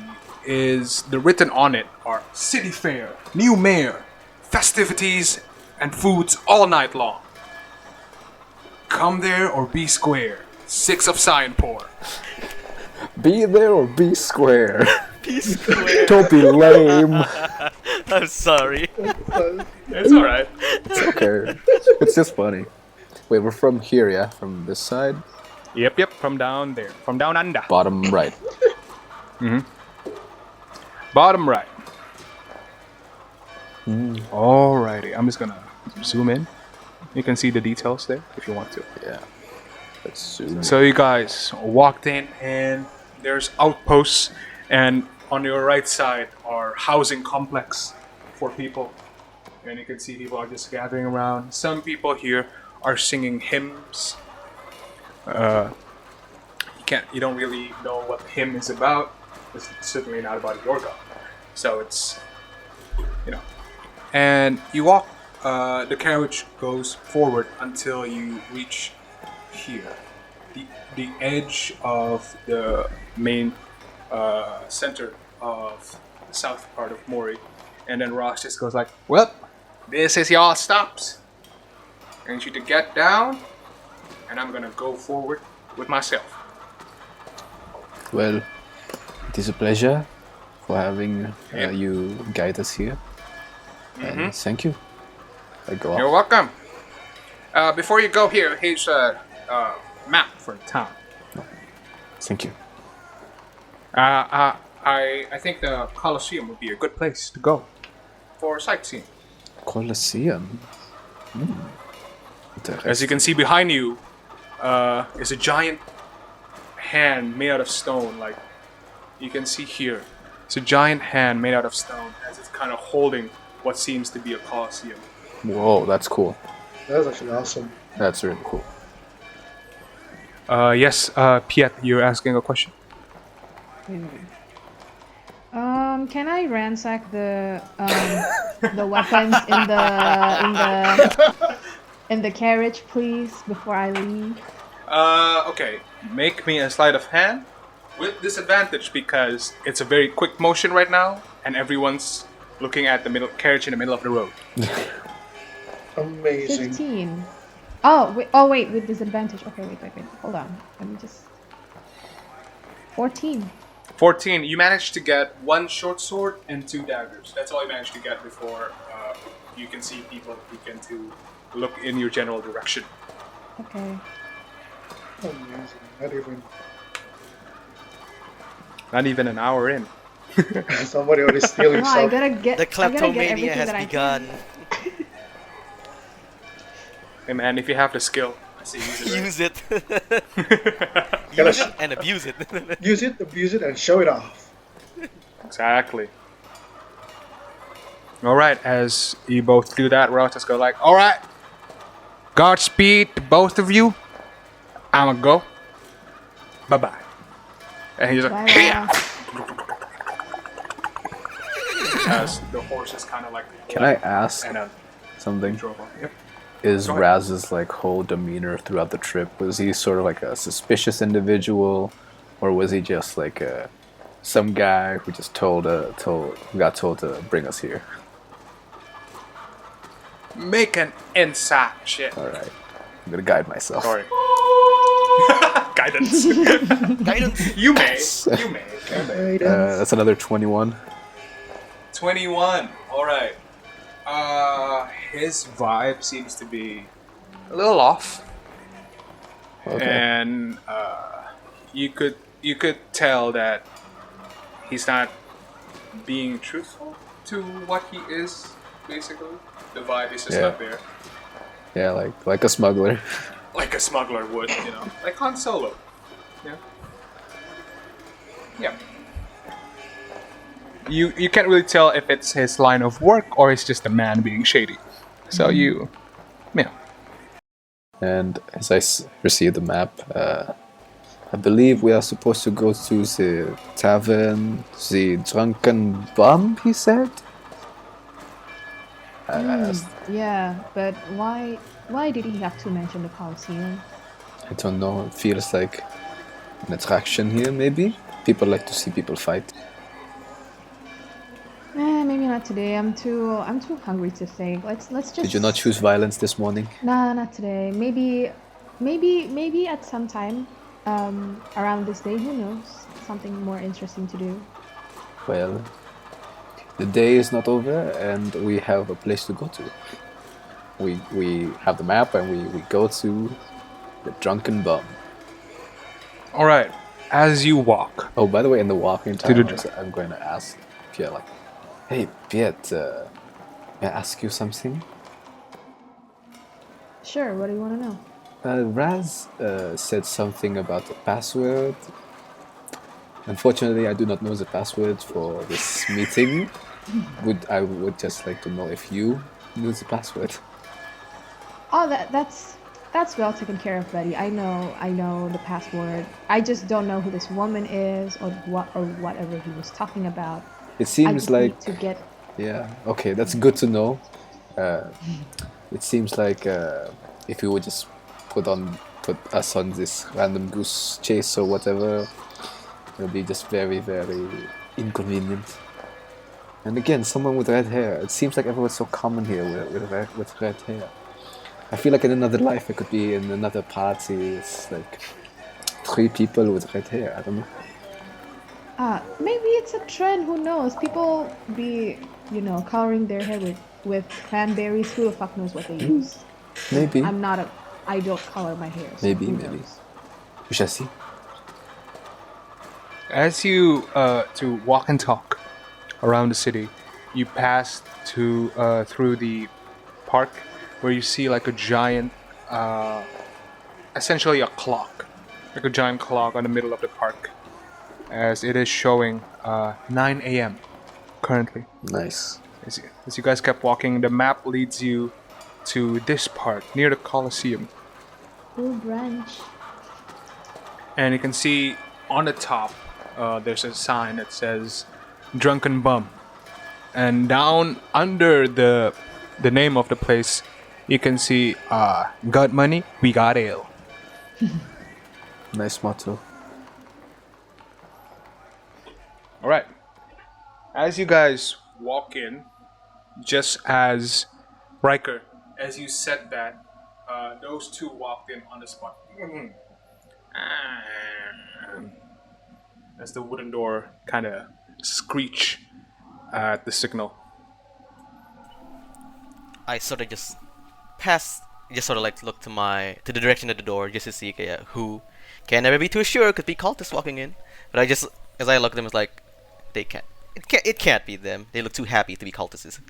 is the written on it are city fair, new mayor, festivities, and foods all night long. Come there or be square. 6 of Cyanpore. Be there or be square. Be square. Don't be lame. I'm sorry. It's alright. It's okay. It's just funny. Wait, we're from here, yeah? From this side? Yep, from down there. From down under. Bottom right. Bottom right. Alrighty, I'm just gonna zoom in. You can see the details there if you want to. Yeah. Let's zoom. So you guys walked in, and there's outposts, and on your right side are housing complex for people, and you can see people are just gathering around. Some people here are singing hymns. You don't really know what the hymn is about. It's certainly not about your God. So it's, and you walk. The carriage goes forward until you reach here, the edge of the main center of the south part of Moury, and then Ross just goes like, "Well, this is y'all stops. I need you to get down, and I'm gonna go forward with myself." Well, it is a pleasure for having you guide us here. And thank you. I go You're off. welcome. Before you go here, here's a map for the town. Thank you. I think the Colosseum would be a good place to go for sightseeing. Colosseum. As you can see behind you, is a giant hand made out of stone. Like you can see here, it's a giant hand made out of stone, as it's kind of holding what seems to be a Colosseum. Whoa, that's cool. That's actually awesome. That's really cool. Yes, Piet, you're asking a question. Can I ransack the weapons in the carriage, please, before I leave? Okay. Make me a sleight of hand with disadvantage because it's a very quick motion right now, and everyone's looking at the middle carriage in the middle of the road. Amazing. 15. Oh wait, with disadvantage. Okay, wait. Hold on. Let me just. 14. 14. You managed to get 1 short sword and 2 daggers. That's all you managed to get before you can see people begin to look in your general direction. Okay. Amazing. Not even an hour in. Somebody already stealing No, I stuff. gotta get. The I gotta get kleptomania everything has that I begun. can. Hey man, if you have the skill, I say use it. Right? Use it. Use it and abuse it. Use it, abuse it, and show it off. Exactly. All right, as you both do that, Ross just go like, all right, Godspeed to both of you. I'ma go. Bye bye. And he's like, Bye, "Hiya!" Ross. As the horse is kind of like. Can I ask And something? drove off. Yep. Is Go ahead. Raz's like whole demeanor throughout the trip, was he sort of like a suspicious individual, or was he just like some guy who just got told to bring us here? Make an inside check. All right, I'm gonna guide myself. Sorry. Guidance. Guidance. You may. That's another 21. 21. All right. His vibe seems to be a little off, Okay. and you could tell that he's not being truthful to what he is. Basically, the vibe is just Yeah. not there, Yeah, like a smuggler. like a smuggler would, like Han Solo. Yeah. Yeah. You can't really tell if it's his line of work or it's just a man being shady. So yeah. And as I receive the map, I believe we are supposed to go to the tavern, the Drunken Bum, he said? Yeah, but why did he have to mention the Colosseum? I don't know, it feels like an attraction here, maybe? People like to see people fight. Maybe not today. I'm too hungry to think. Let's just. Did you not choose violence this morning? Nah, not today. Maybe at some time, around this day. Who knows? Something more interesting to do. Well, the day is not over and we have a place to go to. We have the map and we go to the Drunken Bum. All right. As you walk, Oh, by the way, in the walking time, the I'm going to ask Pierre, like, hey, Pierre, may I ask you something? Sure. What do you want to know? Raz said something about the password. Unfortunately, I do not know the password for this meeting. I would just like to know if you knew the password. Oh, that's well taken care of, buddy. I know the password. I just don't know who this woman is or whatever he was talking about. It seems I like need to get. yeah. Okay, that's good to know. It seems like if you would just put us on this random goose chase or whatever, it'll be just very, very inconvenient. And again, someone with red hair. It seems like everyone's so common here with red hair. I feel like in another life I could be in another party. It's like 3 people with red hair. I don't know. Maybe it's a trend. Who knows? People be coloring their hair with cranberries. Who the fuck knows what they use? Maybe. I don't color my hair. So Maybe. who knows? We shall see. as you to walk and talk around the city, you pass through the park where you see like a giant, essentially a clock, like a giant clock on the middle of the park, as it is showing 9 a.m. currently. Nice. As you guys kept walking, the map leads you to this part near the Colosseum, Ooh, branch. and you can see on the top there's a sign that says "Drunken Bum," and down under the name of the place, you can see "Got money, we got ale." Nice motto. All right. As you guys walk in, just as Riker, as you said that, those two walked in on the spot. As the wooden door kind of screech at the signal. I sort of just sort of like look to the direction of the door just to see who. Can't never be too sure, could be cultists walking in. But as I look at them, it's like it can't be them. They look too happy to be cultists.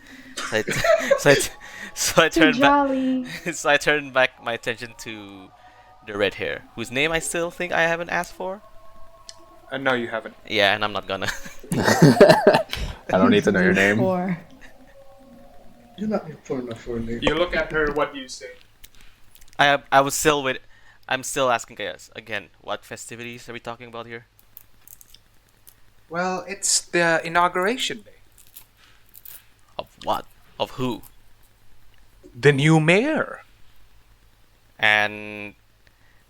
So I Too turn back. jolly. So I turn back my attention to the red hair, whose name I still think I haven't asked for. No, you haven't. Yeah, and I'm not gonna. I don't need to know your name. Or You're not important enough for a name. You look at her. What do you say? I was still with. I'm still asking guys again. What festivities are we talking about here? Well, it's the inauguration day. Of what? Of who? The new mayor. And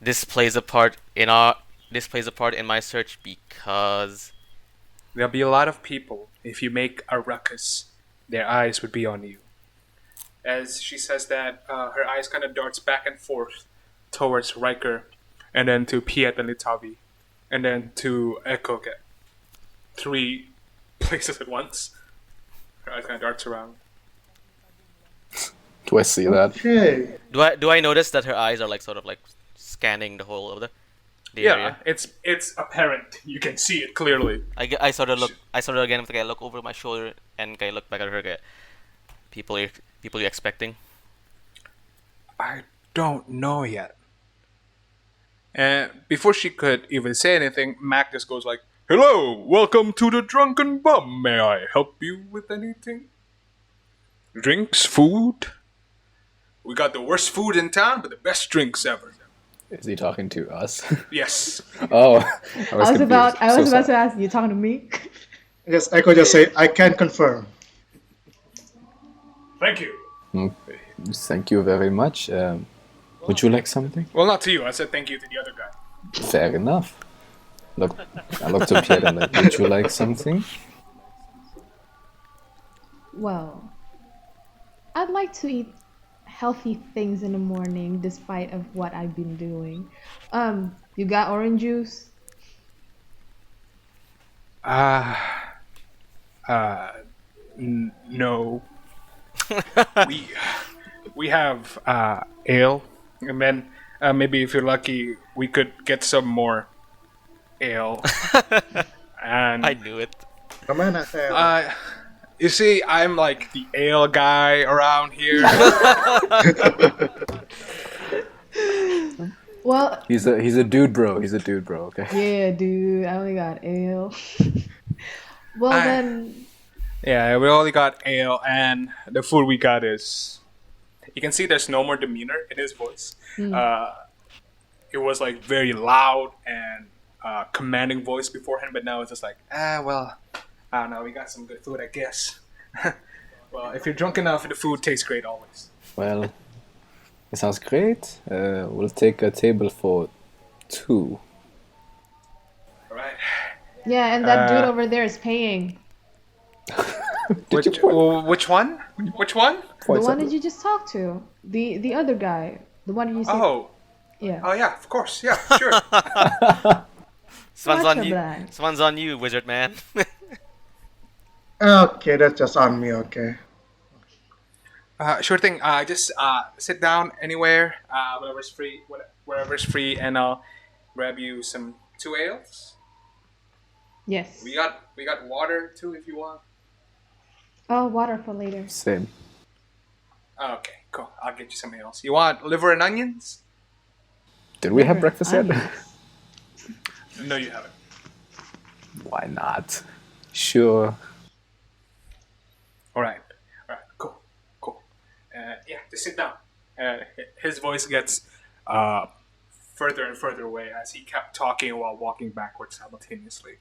this plays a part in our. This plays a part in my search because There'll be a lot of people. If you make a ruckus, their eyes would be on you. As she says that, her eyes kind of darts back and forth towards Riker, and then to Piet and Litavi, and then to Ekoke. 3 places at once. Her eyes kind of darts around. Do I see that? Okay. do I notice that her eyes are like sort of like scanning the whole of the Yeah, area? it's apparent. You can see it clearly. I sort of look. I sort of again like I look over my shoulder and I look back at her. People you expecting? I don't know yet. And before she could even say anything, Mac just goes like, "Hello, welcome to the Drunken Bum. May I help you with anything? Drinks, food? We got the worst food in town, but the best drinks ever." Is he talking to us? Yes. Oh, I was confused. about So to sorry. ask you talking to me. Yes, Echo just say, I can confirm. Thank you. Thank you very much. Would you like something? Well, not to you. I said thank you to the other guy. Fair enough. Look, I looked to Pierre and like, would you like something? Well, I'd like to eat healthy things in the morning despite of what I've been doing. You got orange juice? No. we have ale, and then maybe if you're lucky, we could get some more ale. And I knew it. Come on, I said. you see, I'm like the ale guy around here. Well, He's a dude, bro. He's a dude, bro. Okay. yeah, dude. I only got ale. Well, I- then. Yeah, we only got ale, and the food we got is. You can see there's no more demeanor in his voice. It was like very loud and commanding voice beforehand, but now it's just like, well, I don't know. We got some good food, I guess. Well, if you're drunk enough, the food tastes great always. Well, it sounds great. We'll take a table for 2. All right. Yeah, and that dude over there is paying. Which one? Which one? The one that you just talked to. The other guy. The one you said. Oh Yeah. yeah, of course, yeah, sure. Swan's on Watch you. your back. Swan's on you, wizard man. Okay, that's just on me, okay. Sure thing. Just sit down anywhere, wherever's free, and I'll grab you some 2 ales. Yes. We got water too if you want. Oh, water for later. Same. Okay, cool. I'll get you some ales. You want liver and onions? Did we have breakfast yet? No, you haven't. Why not? Sure. All right, cool. Yeah, just sit down. His voice gets further and further away as he kept talking while walking backwards simultaneously.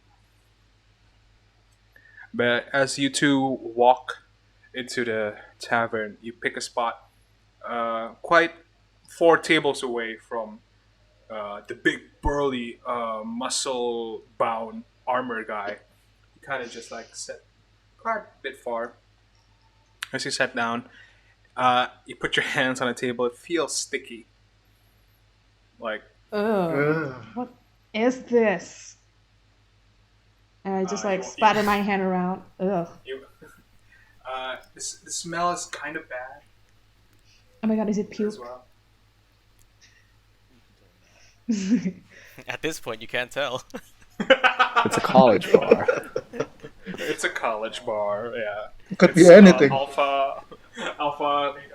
But as you two walk into the tavern, you pick a spot quite 4 tables away from the big, burly, muscle-bound armor guy. You kind of just like sat quite a bit far. As you sat down, you put your hands on the table. It feels sticky. Like, Ugh. What is this? And I just like you- spatter my hand around. Ugh. you, the smell is kind of bad Oh my god, is it puke? as well. At this point, you can't tell. It's a college bar. It's a college bar, yeah. It could be It's, anything. Alpha,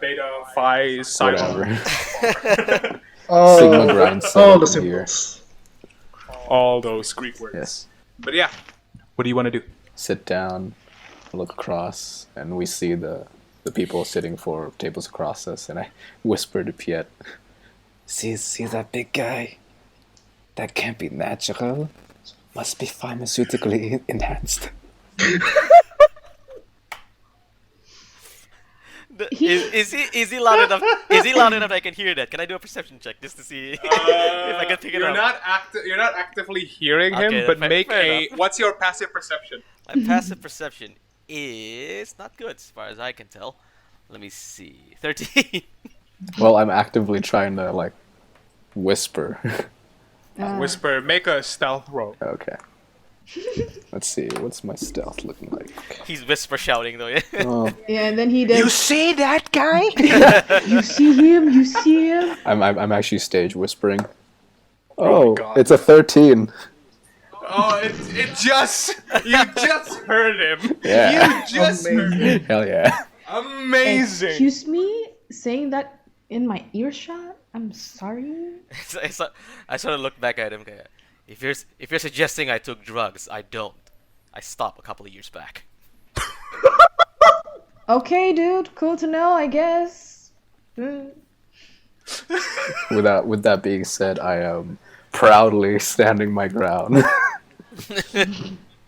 Beta, Phi, Psi. Whatever. Oh, Sigma grind all the setup here. symbols. All those Greek words. Yes. But yeah, what do you want to do? Sit down, look across, and we see the people sitting 4 tables across us, and I whisper to Piet, see that big guy? That can't be natural. Must be pharmaceutically enhanced. Is he loud enough? Is he loud enough that I can hear that? Can I do a perception check just to see if I can pick it up? You're not actively hearing Okay, him, but fair- make fair a. enough. What's your passive perception? My passive perception is not good as far as I can tell. Let me see. 13. Well, I'm actively trying to like whisper. Whisper. Make a stealth roll. Okay. Let's see. What's my stealth looking like? He's whisper shouting though. Yeah. Oh, Yeah, and then he does. see that guy? You see him? You see him? I'm actually stage whispering. Oh, God. it's a 13. Oh, you just heard him. Yeah. You just heard him. Hell yeah. Amazing. Excuse me? Saying that in my earshot? I'm sorry. I sort of looked back at him. Okay, if you're suggesting I took drugs, I don't. I stopped a couple of years back. Okay, dude. Cool to know, I guess. With that being said, I am proudly standing my ground.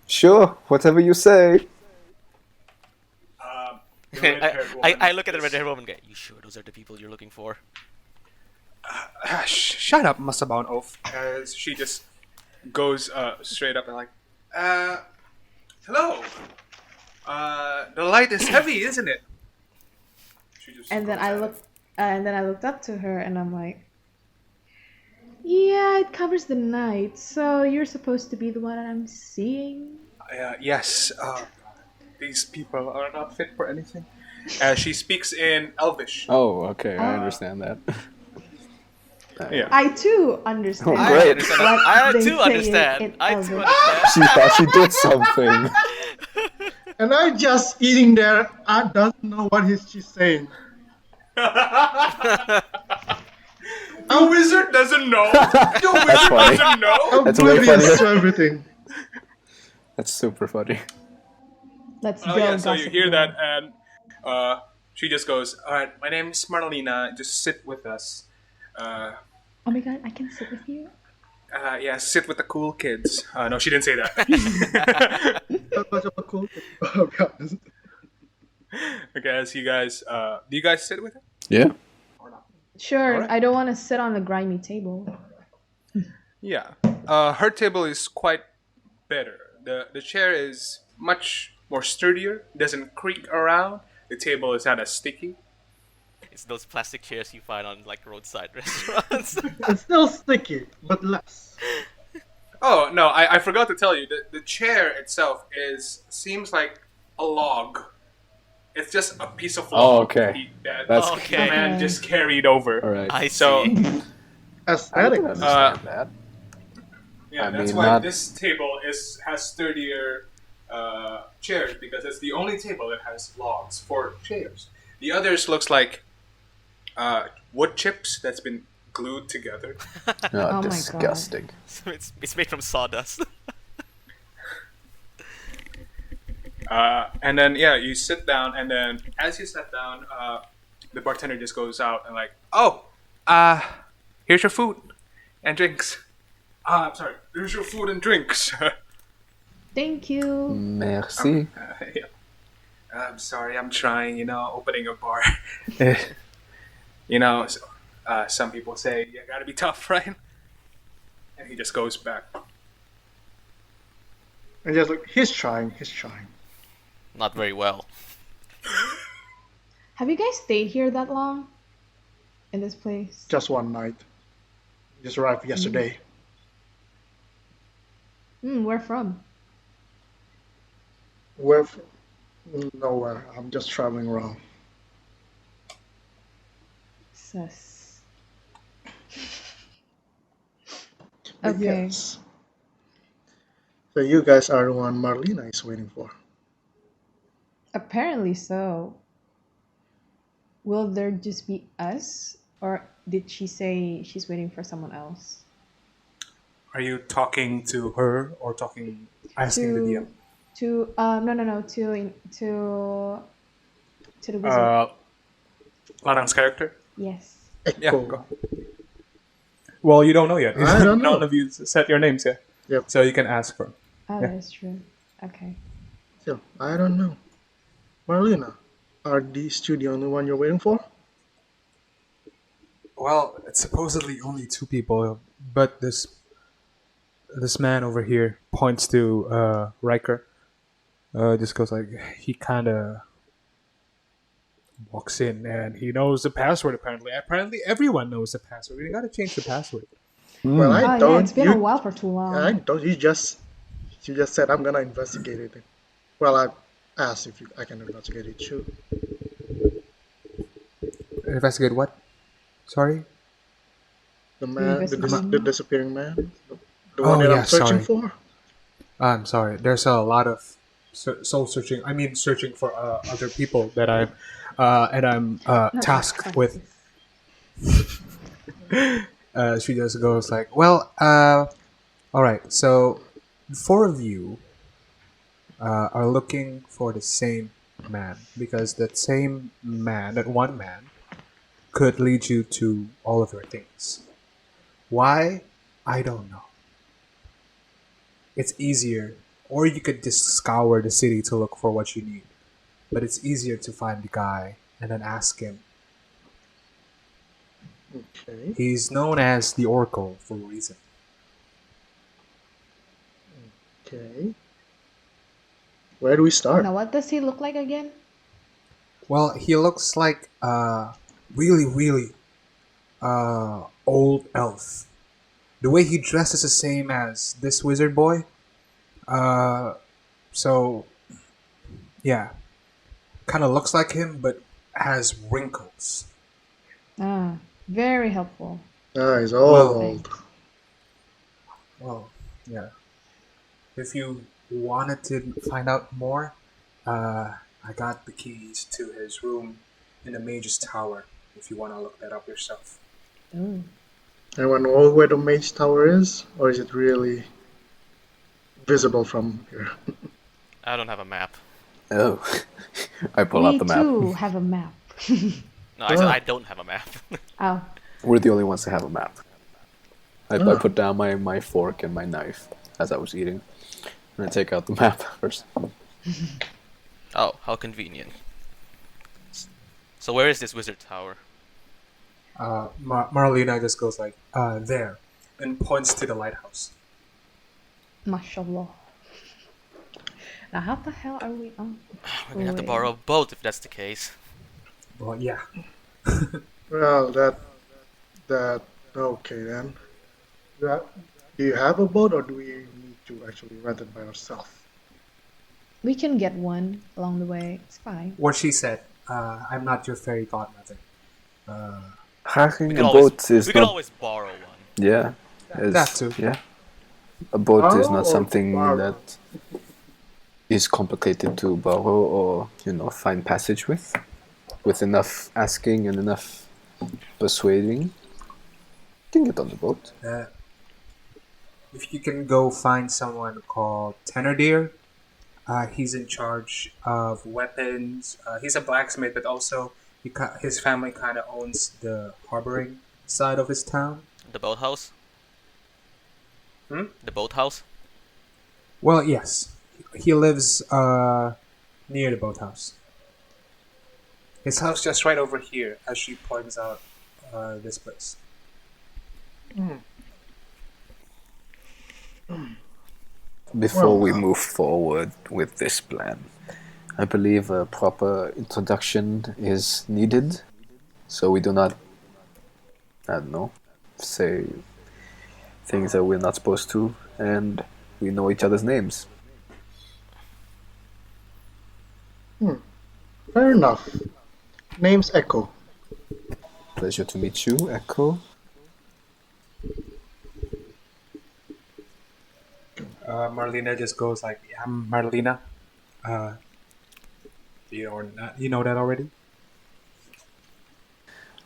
Sure, whatever you say. The red-haired woman I look at the just- red-haired woman and go, you sure those are the people you're looking for? Shut up, Masaban Oaf. As she just goes straight up and like, hello. The light is heavy, isn't it? She just And then goes I at looked, and then I looked up to her, and I'm like, "Yeah, it covers the night, so you're supposed to be the one I'm seeing." Yes. These people are not fit for anything. She speaks in Elvish. Oh, okay, I understand that. Yeah. I too understand. Oh, great. I they too say understand. in I too Elvish. understand. She thought she did something. And I just eating there. I don't know what she's saying. The wizard doesn't know. The wizard funny. doesn't know. I'm That's way oblivious funnier. to everything. That's super funny. Let's Oh go. yeah, so you Gossip hear Girl. that, and she just goes, "All right, my name's Marlena. Just sit with us. Oh my god, I can sit with you. Yeah, sit with the cool kids." No, she didn't say that. That much of a cool thing. Oh god. Okay, so you guys, do you guys sit with her? Yeah. Sure, Alright. I don't want to sit on a grimy table. Yeah. Her table is quite better. The chair is much more sturdier. Doesn't creak around. The table is not as sticky. It's those plastic chairs you find on like roadside restaurants. It's still sticky, but less. Oh no, I forgot to tell you. The chair itself seems like a log. It's just a piece of log. Oh, okay. That That's- the man just carried over. All right. I So see. I Aesthetic. can understand that. yeah, I that's mean, why not- this table has sturdier chairs, because it's the only table that has logs for chairs. The others looks like wood chips that's been glued together. Oh, Oh my God. disgusting. So it's made from sawdust. And then yeah, you sit down, and then as you sit down, the bartender just goes out and like, "Oh, here's your food and drinks." Sorry, here's your food and drinks. Thank you. Merci. Yeah. I'm sorry, I'm trying, opening a bar. Some people say you gotta be tough, right? And he just goes back. And just like, he's trying. Not very well. Have you guys stayed here that long? In this place? Just one night. Just arrived yesterday. Where from? Nowhere. I'm just traveling around. Sus. But Okay. yes. So you guys are the one Marlena is waiting for. Apparently so. Will there just be us? Or did she say she's waiting for someone else? Are you talking to her or talking asking the DM. No, to the wizard. Lanang's character? Yes. Yeah, Echo. go. Well, you don't know yet. I don't know. None of you set your names yet. Yep. So you can ask for him. Oh, Yeah. that's true. Okay. So, I don't know. Marlena, are these two the only one you're waiting for? Well, it's supposedly only 2 people, but this man over here points to Riker. Just goes like, he kind of walks in and he knows the password. Apparently, everyone knows the password. We gotta change the password. Well, I Oh don't. yeah, it's been you, a while for too long. I don't. You just said I'm gonna investigate it. Well, I asked if I can investigate it too. Investigate what? Sorry. The man, Investigating the man? disappearing man, the one that yeah, I'm searching sorry. for. I'm sorry. There's a lot of soul searching. I mean, searching for other people that I'm tasked with. She just goes like, "Well, all right. So, the 4 of you are looking for the same man because that same man, that one man, could lead you to all of your things. Why? I don't know. It's easier, or you could just scour the city to look for what you need. But it's easier to find the guy and then ask him. Okay. He's known as the Oracle for a reason. Okay. Where do we start? Now, what does he look like again? Well, he looks like a really old elf. The way he dresses is the same as this wizard boy. So, yeah. Kind of looks like him, but has wrinkles. Ah, very helpful. Ah, he's Well- old. Well, yeah. If you wanted to find out more, I got the keys to his room in the Mage's Tower. If you want to look that up yourself. Ooh. Anyone know where the Mage Tower is, or is it really visible from here? I don't have a map. Oh, I pull out We the map. too have a map. No, I said I don't have a map. Oh, We're the only ones that have a map. I Oh. put down my fork and my knife as I was eating, and I take out the map first. Oh, how convenient. So where is this wizard tower? Marlena just goes like, there, and points to the lighthouse. mashallah. Now, how the hell are we on? We're gonna have to Wait. borrow a boat if that's the case. Well, yeah. Well, okay then. Do you have a boat, or do we need to actually rent it by ourselves? We can get one along the way. It's fine. What she said, I'm not your fairy godmother. Hiring We a could always, boat is we could not. always borrow one. Yeah, That too. Yeah, a boat is Borrow not or something borrow? that is complicated to borrow or find passage with enough asking and enough persuading. You can get on the boat. If you can go find someone called Thénardier, he's in charge of weapons. He's a blacksmith, but also his family kind of owns the harboring side of his town. The boathouse? Hmm? The boathouse? Well, yes. He lives near the boathouse. His house just right over here, as she points out this place. Before we move forward with this plan, I believe a proper introduction is needed, so we do not, I don't know, say things that we're not supposed to, and we know each other's names. Fair enough. Name's Echo. Pleasure to meet you, Echo. Marlena just goes like, "I'm Marlena." You know that already?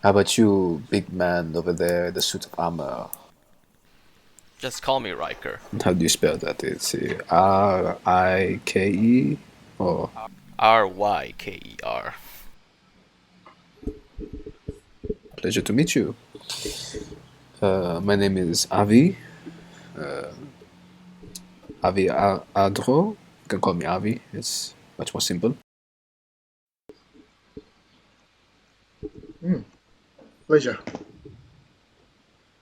How about you, big man over there, the suit of armor? Just call me Riker. How do you spell that? It's R-I-K-E or Ryker. pleasure to meet you. My name is Avi. Avi Adro. You can call me Avi. It's much more simple. Pleasure.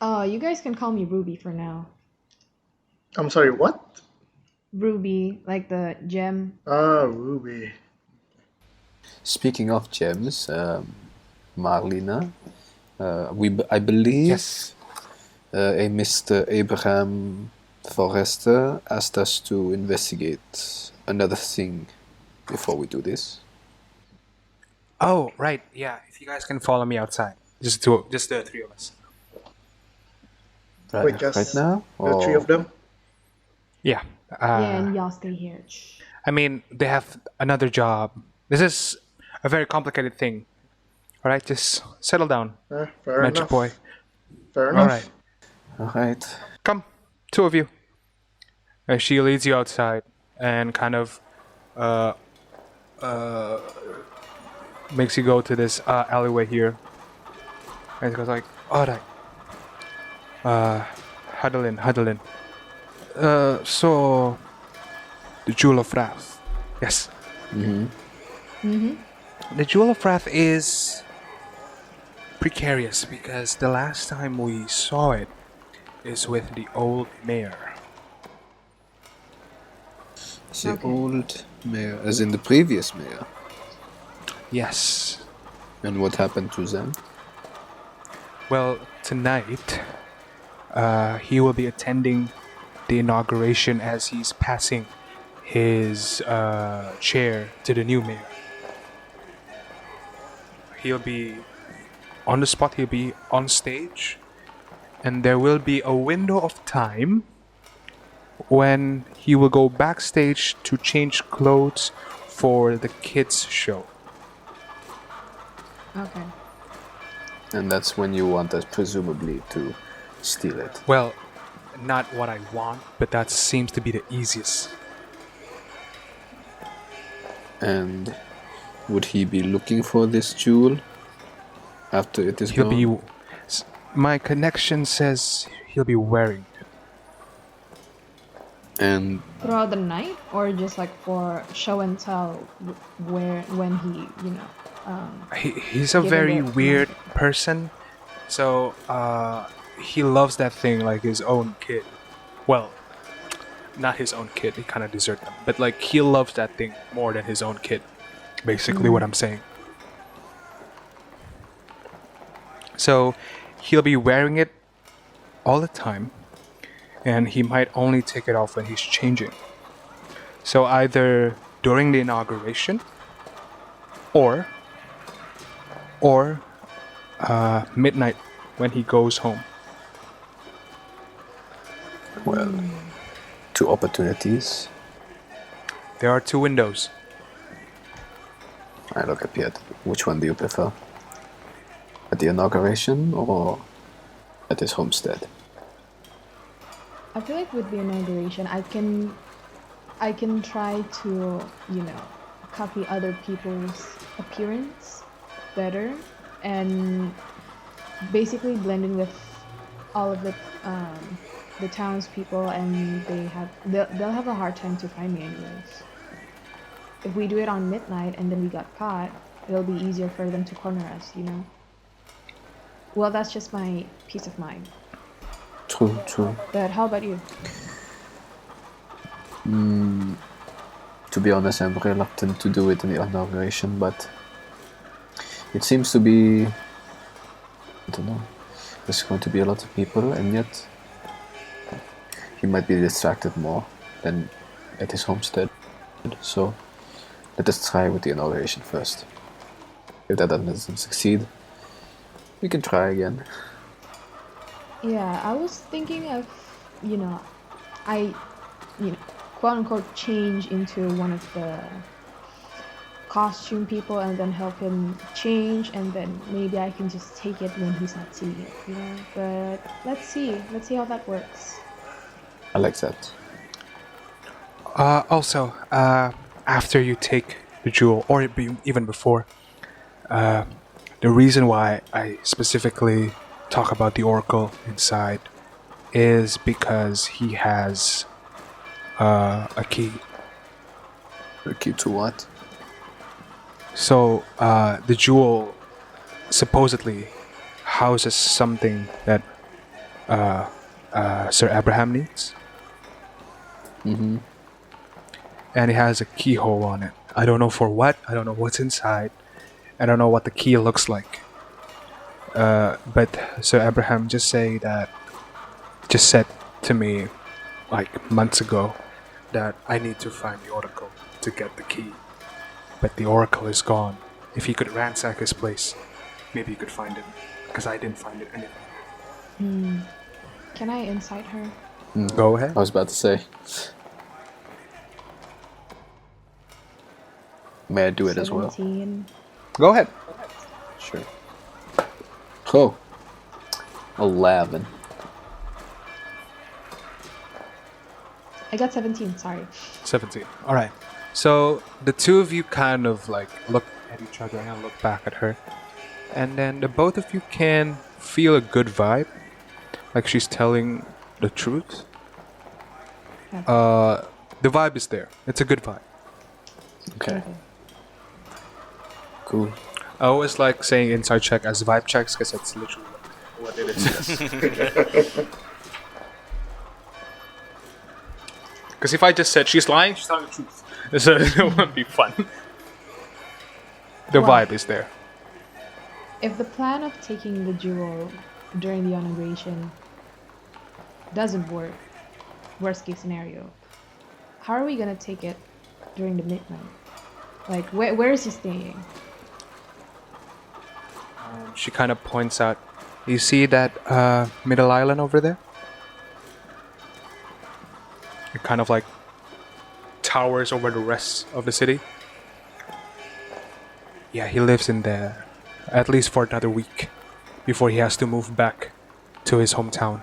You guys can call me Ruby for now. I'm sorry, what? Ruby, like the gem. Ah, Ruby. Speaking of gems, Marlena, I believe Yes. a Mr. Abraham Forrester asked us to investigate another thing before we do this. Oh, right. Yeah. If you guys can follow me outside, just the three of us. Wait, just right now? the three of them? Yeah. Yeah, and y'all stay here. Shh. I mean, they have another job. This is a very complicated thing. All right, just settle down, Fair Magic enough. Boy. Fair All enough. right, Alright. come, two of you. And she leads you outside and kind of makes you go to this alleyway here. And it goes like, all right, huddle in. So the Jewel of Wrath, yes. The Jewel of Wrath is precarious because the last time we saw it is with the old mayor. The Okay. old mayor, as in the previous mayor. Yes. And what happened to them? Well, tonight, he will be attending the inauguration as he's passing his chair to the new mayor. He'll be on the spot, he'll be on stage, and there will be a window of time when he will go backstage to change clothes for the kids' show. Okay. And that's when you want us, presumably, to steal it. Well, not what I want, but that seems to be the easiest. And would he be looking for this jewel after it is He'll gone? be. My connection says he'll be wearing it. And Throughout the night, or just like for show and tell, when he, He's a Given very the- weird person, so he loves that thing like his own kid. Well, not his own kid, he kind of deserted them, but like he loves that thing more than his own kid. Basically, what I'm saying. So he'll be wearing it all the time, and he might only take it off when he's changing. So either during the inauguration, or midnight when he goes home. well, two opportunities. There are two windows. I look at Piet. Which one do you prefer? At the inauguration or at his homestead? I feel like with the inauguration, I can try to, copy other people's appearance better and basically blend in with all of the townspeople, and they'll have a hard time to find me anyways. If we do it on midnight and then we got caught, it'll be easier for them to corner us, Well, that's just my peace of mind. True. But how about you? To be honest, I'm reluctant to do it in the inauguration, but it seems to be, I don't know, there's going to be a lot of people, and yet he might be distracted more than at his homestead. So let us try with the inauguration first. If that doesn't succeed, we can try again. Yeah, I was thinking of, quote unquote change into one of the costume people and then help him change, and then maybe I can just take it when he's not seeing it, But let's see how that works. I like that. Also, after you take the jewel, or even before, the reason why I specifically talk about the oracle inside is because he has a key. A key to what? So the jewel supposedly houses something that Sir Abraham needs. Mm-hmm. And it has a keyhole on it. I don't know for what. I don't know what's inside. I don't know what the key looks like. But Sir Abraham just said to me like months ago that I need to find the oracle to get the key. But the oracle is gone. If he could ransack his place, maybe he could find it. Because I didn't find it anywhere. Can I incite her? Go ahead. I was about to say. May I do it as well? 17. Go ahead. Sure. Oh. 11. I got 17, sorry. 17. Alright. So the two of you kind of like look at each other and look back at her. And then the both of you can feel a good vibe. Like she's telling the truth. Yeah. The vibe is there. It's a good vibe. Okay. Cool. I always like saying inside check as vibe checks because that's literally what it is. Because if I just said she's lying, she's telling the truth. So it wouldn't be fun. The Well, vibe is there. If the plan of taking the jewel during the inauguration doesn't work, worst case scenario, how are we gonna take it during the midnight? Like, where is he staying? She kind of points out. You see that middle island over there? It kind of like towers over the rest of the city. Yeah, he lives in there at least for another week before he has to move back to his hometown.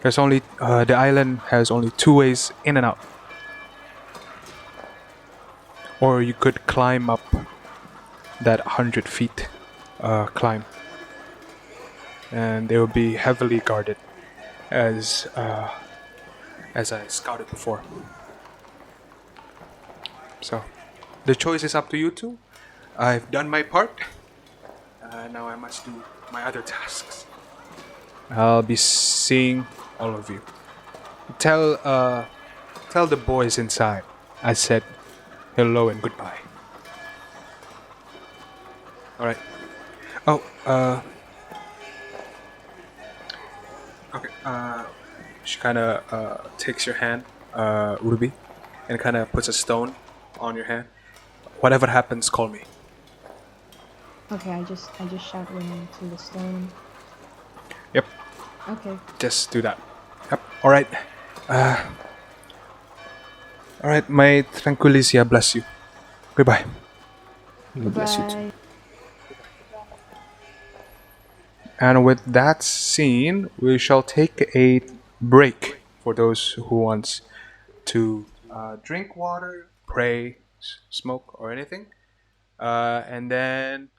There's only the island has only 2 ways in and out. Or you could climb up that 100 feet climb, and they will be heavily guarded, as I scouted before. So, the choice is up to you two. I've done my part. Now I must do my other tasks. I'll be seeing all of you. Tell the boys inside I said hello and goodbye. Alright. Oh, okay, she kinda takes your hand, Ruby, and kinda puts a stone on your hand. Whatever happens, call me. Okay, I just shout women to the stone. Yep, Okay. just do that. Yep, alright. Alright, my tranquilicia bless you. Goodbye. Bless you too. Bye. And with that scene, we shall take a break for those who wants to drink water, pray, smoke, or anything. And then...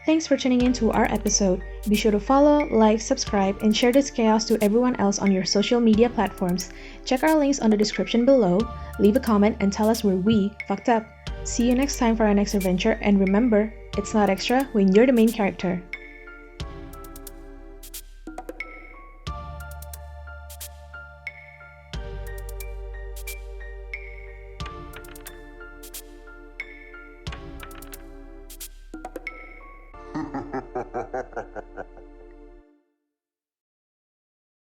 Thanks for tuning in to our episode. Be sure to follow, like, subscribe, and share this chaos to everyone else on your social media platforms. Check our links on the description below, leave a comment, and tell us where we fucked up. See you next time for our next adventure, and remember, it's not extra when you're the main character.